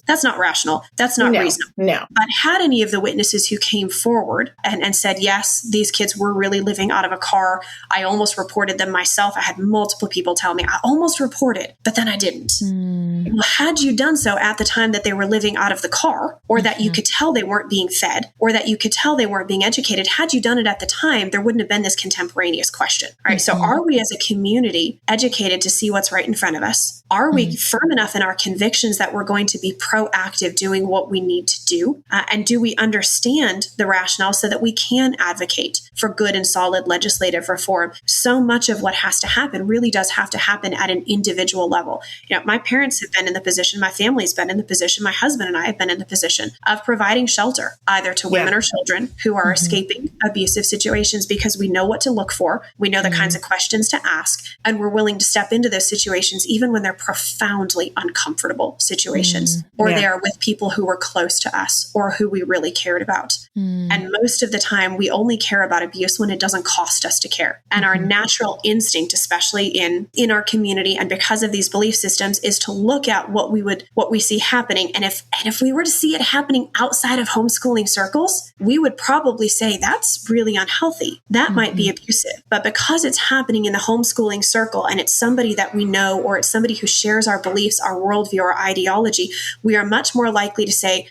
that's not rational. That's not reasonable. No. But had any of the witnesses who came forward and said, yes, these kids were really living out of a car. I almost reported them myself. I had multiple people tell me I almost reported, but then I didn't. Well, had you done so at the time that they were living out of the car, or that you could tell they weren't being fed, or that you could tell they weren't being educated, had you done it at the time, there wouldn't have been this contemporaneous question. All right. So are we as a community educated to see what's right in front of us? Are we firm enough in our convictions that we're going to be proactive doing what we need to do? And do we understand the rationale so that we can advocate for good and solid legislative reform? So much of what has to happen really does have to happen at an individual level. My parents have been in the position, my family's been in the position, my husband and I have been in the position of providing shelter either to women or children who are escaping abusive situations, because we know what to look for. We know the kinds of questions to ask, and we're willing to step into those situations even when they're profoundly uncomfortable situations, or they are with people who were close to us or who we really cared about. And most of the time, we only care about abuse when it doesn't cost us to care. And our natural instinct, especially in our community and because of these belief systems, is to look at what we see happening. And if we were to see it happening outside of homeschooling circles, we would probably say that's really unhealthy. That might be abusive. But because it's happening in the homeschooling circle and it's somebody that we know, or it's somebody who shares our beliefs, our worldview, our ideology, we are much more likely to say,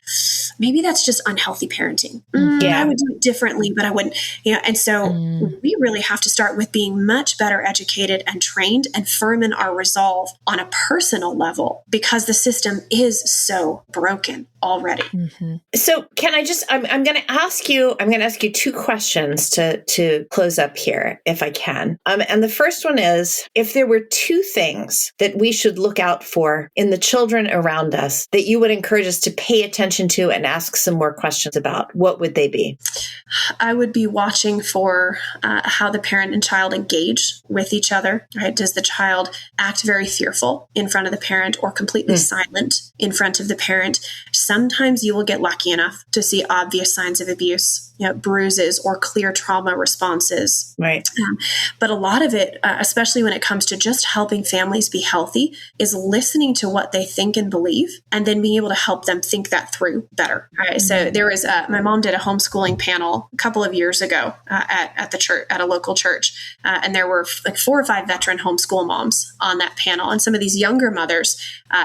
maybe that's just unhealthy parenting. I would do it differently, but I wouldn't. And so we really have to start with being much better educated and trained and firm in our resolve on a personal level, because the system is so broken already. So can I just, I'm going to ask you 2 questions to close up here, if I can. And the first one is, if there were 2 things that we should look out for in the children around us that you would encourage us to pay attention to and ask some more questions about, what would they be? I would be watching for how the parent and child engage with each other. Right? Does the child act very fearful in front of the parent or completely silent in front of the parent? Sometimes you will get lucky enough to see obvious signs of abuse, bruises or clear trauma responses. Right. But a lot of it, especially when it comes to just helping families be healthy, is listening to what they think and believe, and then being able to help them think that through better. Right. So there was my mom did a homeschooling panel a couple of years ago at the church, at a local church, and there were like 4 or 5 veteran homeschool moms on that panel, and some of these younger mothers,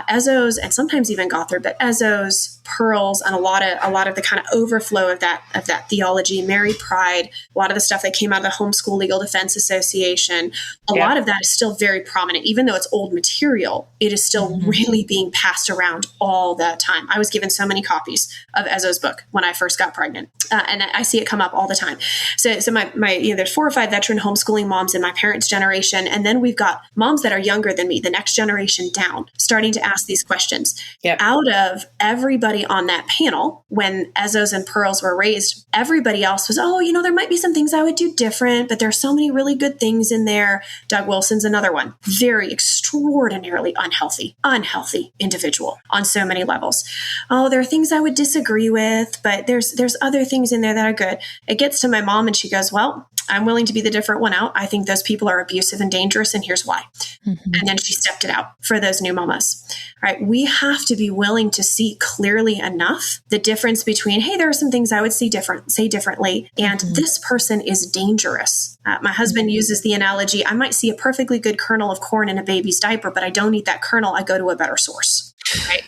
Ezos, and sometimes even Gothard, but Ezos, Pearls, and a lot of the kind of overflow of that theology, Mary Pride, a lot of the stuff that came out of the Homeschool Legal Defense Association, a lot of that is still very prominent. Even though it's old material, it is still really being passed around all the time. I was given so many copies of Ezzo's book when I first got pregnant, and I see it come up all the time. So my there's 4 or 5 veteran homeschooling moms in my parents' generation, and then we've got moms that are younger than me, the next generation down, starting to ask these questions. Out of everybody on that panel, when Ezos and Pearls were raised, everybody else was, there might be some things I would do different, but there's so many really good things in there. Doug Wilson's another one. Very extraordinarily unhealthy individual on so many levels. There are things I would disagree with, but there's other things in there that are good. It gets to my mom and she goes, well, I'm willing to be the different one out. I think those people are abusive and dangerous, and here's why. And then she stepped it out for those new mamas. All right. We have to be willing to see clearly enough the difference between, hey, there are some things I would say differently, and this person is dangerous. My husband uses the analogy, I might see a perfectly good kernel of corn in a baby's diaper, but I don't eat that kernel. I go to a better source. Right.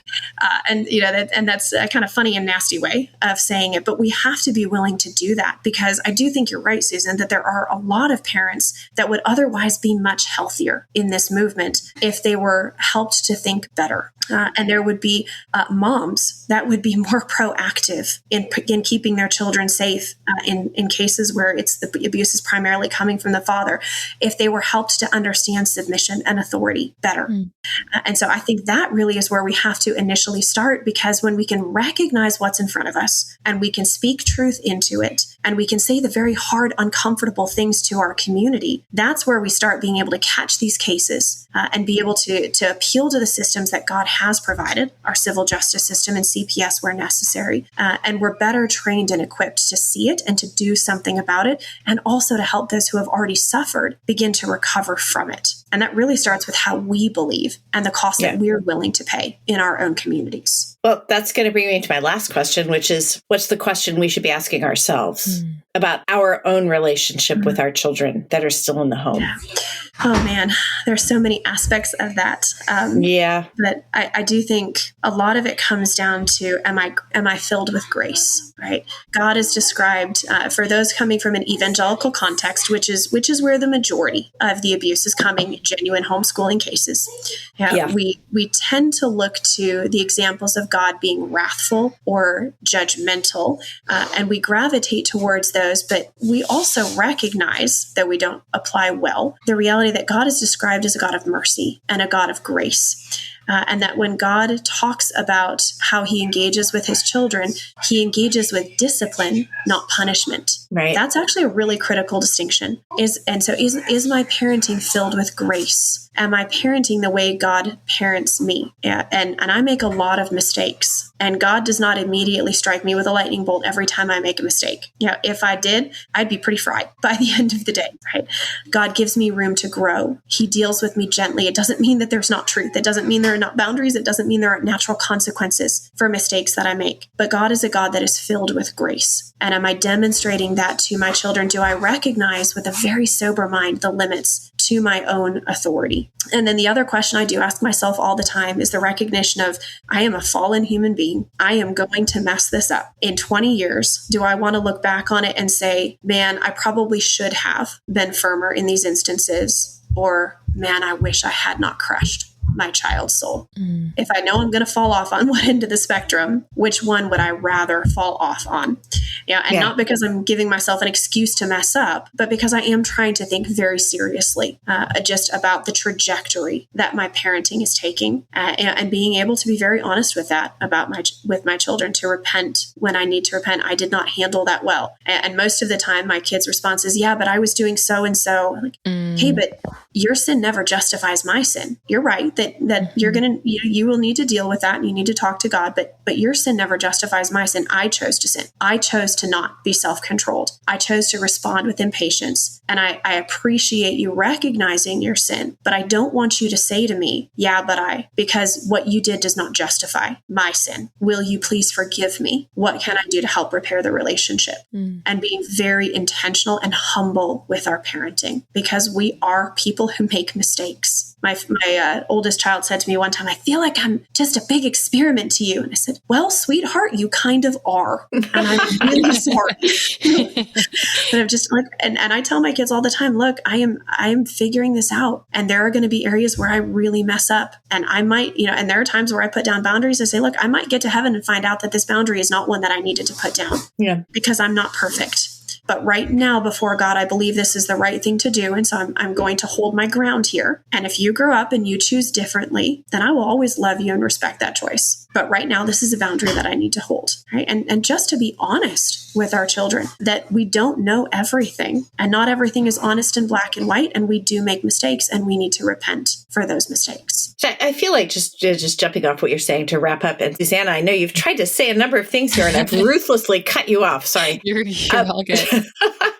And that's a kind of funny and nasty way of saying it, but we have to be willing to do that, because I do think you're right, Susan, that there are a lot of parents that would otherwise be much healthier in this movement if they were helped to think better. And there would be moms that would be more proactive in keeping their children safe in cases where the abuse is primarily coming from the father, if they were helped to understand submission and authority better. And so I think that really is where we have to initially start, because when we can recognize what's in front of us and we can speak truth into it and we can say the very hard, uncomfortable things to our community, that's where we start being able to catch these cases and be able to appeal to the systems that God has provided, our civil justice system and CPS where necessary. And we're better trained and equipped to see it and to do something about it, and also to help those who have already suffered begin to recover from it. And that really starts with how we believe and the cost that we're willing to pay in our own communities. Well, that's going to bring me to my last question, which is, what's the question we should be asking ourselves about our own relationship with our children that are still in the home? Yeah. Oh man, there's so many aspects of that. But I do think a lot of it comes down to, am I filled with grace, right? God is described, for those coming from an evangelical context, which is where the majority of the abuse is coming, genuine homeschooling cases. We tend to look to the examples of God being wrathful or judgmental, and we gravitate towards those, but we also recognize that we don't apply well the reality that God is described as a God of mercy and a God of grace. And that when God talks about how he engages with his children, he engages with discipline, not punishment. Right. That's actually a really critical distinction. Is my parenting filled with grace? Am I parenting the way God parents me? Yeah, and I make a lot of mistakes, and God does not immediately strike me with a lightning bolt every time I make a mistake. Yeah, if I did, I'd be pretty fried by the end of the day, right? God gives me room to grow. He deals with me gently. It doesn't mean that there's not truth. It doesn't mean there are not boundaries. It doesn't mean there aren't natural consequences for mistakes that I make. But God is a God that is filled with grace. And am I demonstrating that to my children? Do I recognize with a very sober mind the limits to my own authority? And then the other question I do ask myself all the time is the recognition of, I am a fallen human being. I am going to mess this up. In 20 years, do I want to look back on it and say, man, I probably should have been firmer in these instances, or man, I wish I had not crushed my child's soul. If I know I'm going to fall off on one end of the spectrum, which one would I rather fall off on? Not because I'm giving myself an excuse to mess up, but because I am trying to think very seriously just about the trajectory that my parenting is taking, and being able to be very honest with that with my children, to repent when I need to repent. I did not handle that well. And most of the time my kids' response is, yeah, but I was doing so and so. Like, hey, but your sin never justifies my sin. You're right that you're going to, you will need to deal with that, and you need to talk to God, but your sin never justifies my sin. I chose to sin. I chose to not be self-controlled. I chose to respond with impatience. And I appreciate you recognizing your sin, but I don't want you to say to me, yeah, but because what you did does not justify my sin. Will you please forgive me? What can I do to help repair the relationship? And being very intentional and humble with our parenting, because we are people who make mistakes. My oldest child said to me one time, I feel like I'm just a big experiment to you. And I said, well, sweetheart, you kind of are. And I'm really sorry. And I'm just like, and I tell my kids all the time, look, I am figuring this out. And there are going to be areas where I really mess up. And I might, and there are times where I put down boundaries and say, look, I might get to heaven and find out that this boundary is not one that I needed to put down. Yeah. Because I'm not perfect. But right now, before God, I believe this is the right thing to do. And so I'm going to hold my ground here. And if you grow up and you choose differently, then I will always love you and respect that choice. But right now, this is a boundary that I need to hold. Right? And just to be honest with our children, that we don't know everything, and not everything is honest and black and white. And we do make mistakes, and we need to repent for those mistakes. I feel like just jumping off what you're saying to wrap up. And Susanna, I know you've tried to say a number of things here, and I've ruthlessly cut you off. Sorry. You're all good.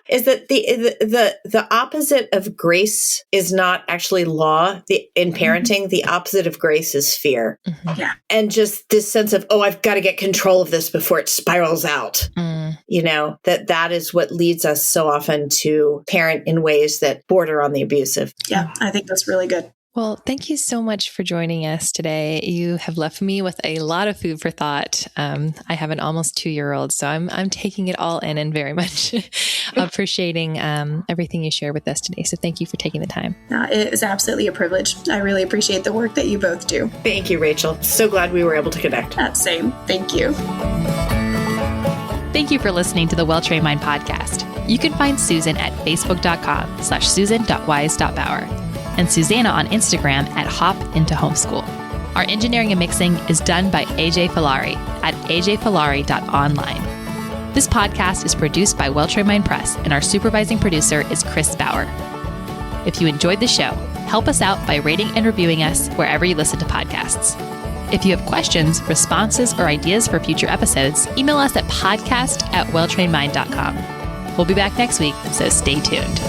Is that the opposite of grace is not actually law in parenting. The opposite of grace is fear. Yeah. And just this sense of, I've got to get control of this before it spirals out. That is what leads us so often to parent in ways that border on the abusive. Yeah, I think that's really good. Well, thank you so much for joining us today. You have left me with a lot of food for thought. I have an almost 2-year-old, so I'm taking it all in and very much appreciating everything you shared with us today. So thank you for taking the time. It is absolutely a privilege. I really appreciate the work that you both do. Thank you, Rachel. So glad we were able to connect. Same. Thank you. Thank you for listening to the Well-Trained Mind podcast. You can find Susan at facebook.com/susan.wise.bauer. and Susanna on Instagram at hopintohomeschool. Our engineering and mixing is done by AJ Falari at ajfalari.online. This podcast is produced by Well-Trained Mind Press, and our supervising producer is Chris Bauer. If you enjoyed the show, help us out by rating and reviewing us wherever you listen to podcasts. If you have questions, responses, or ideas for future episodes, email us at podcast@welltrainedmind.com. We'll be back next week, so stay tuned.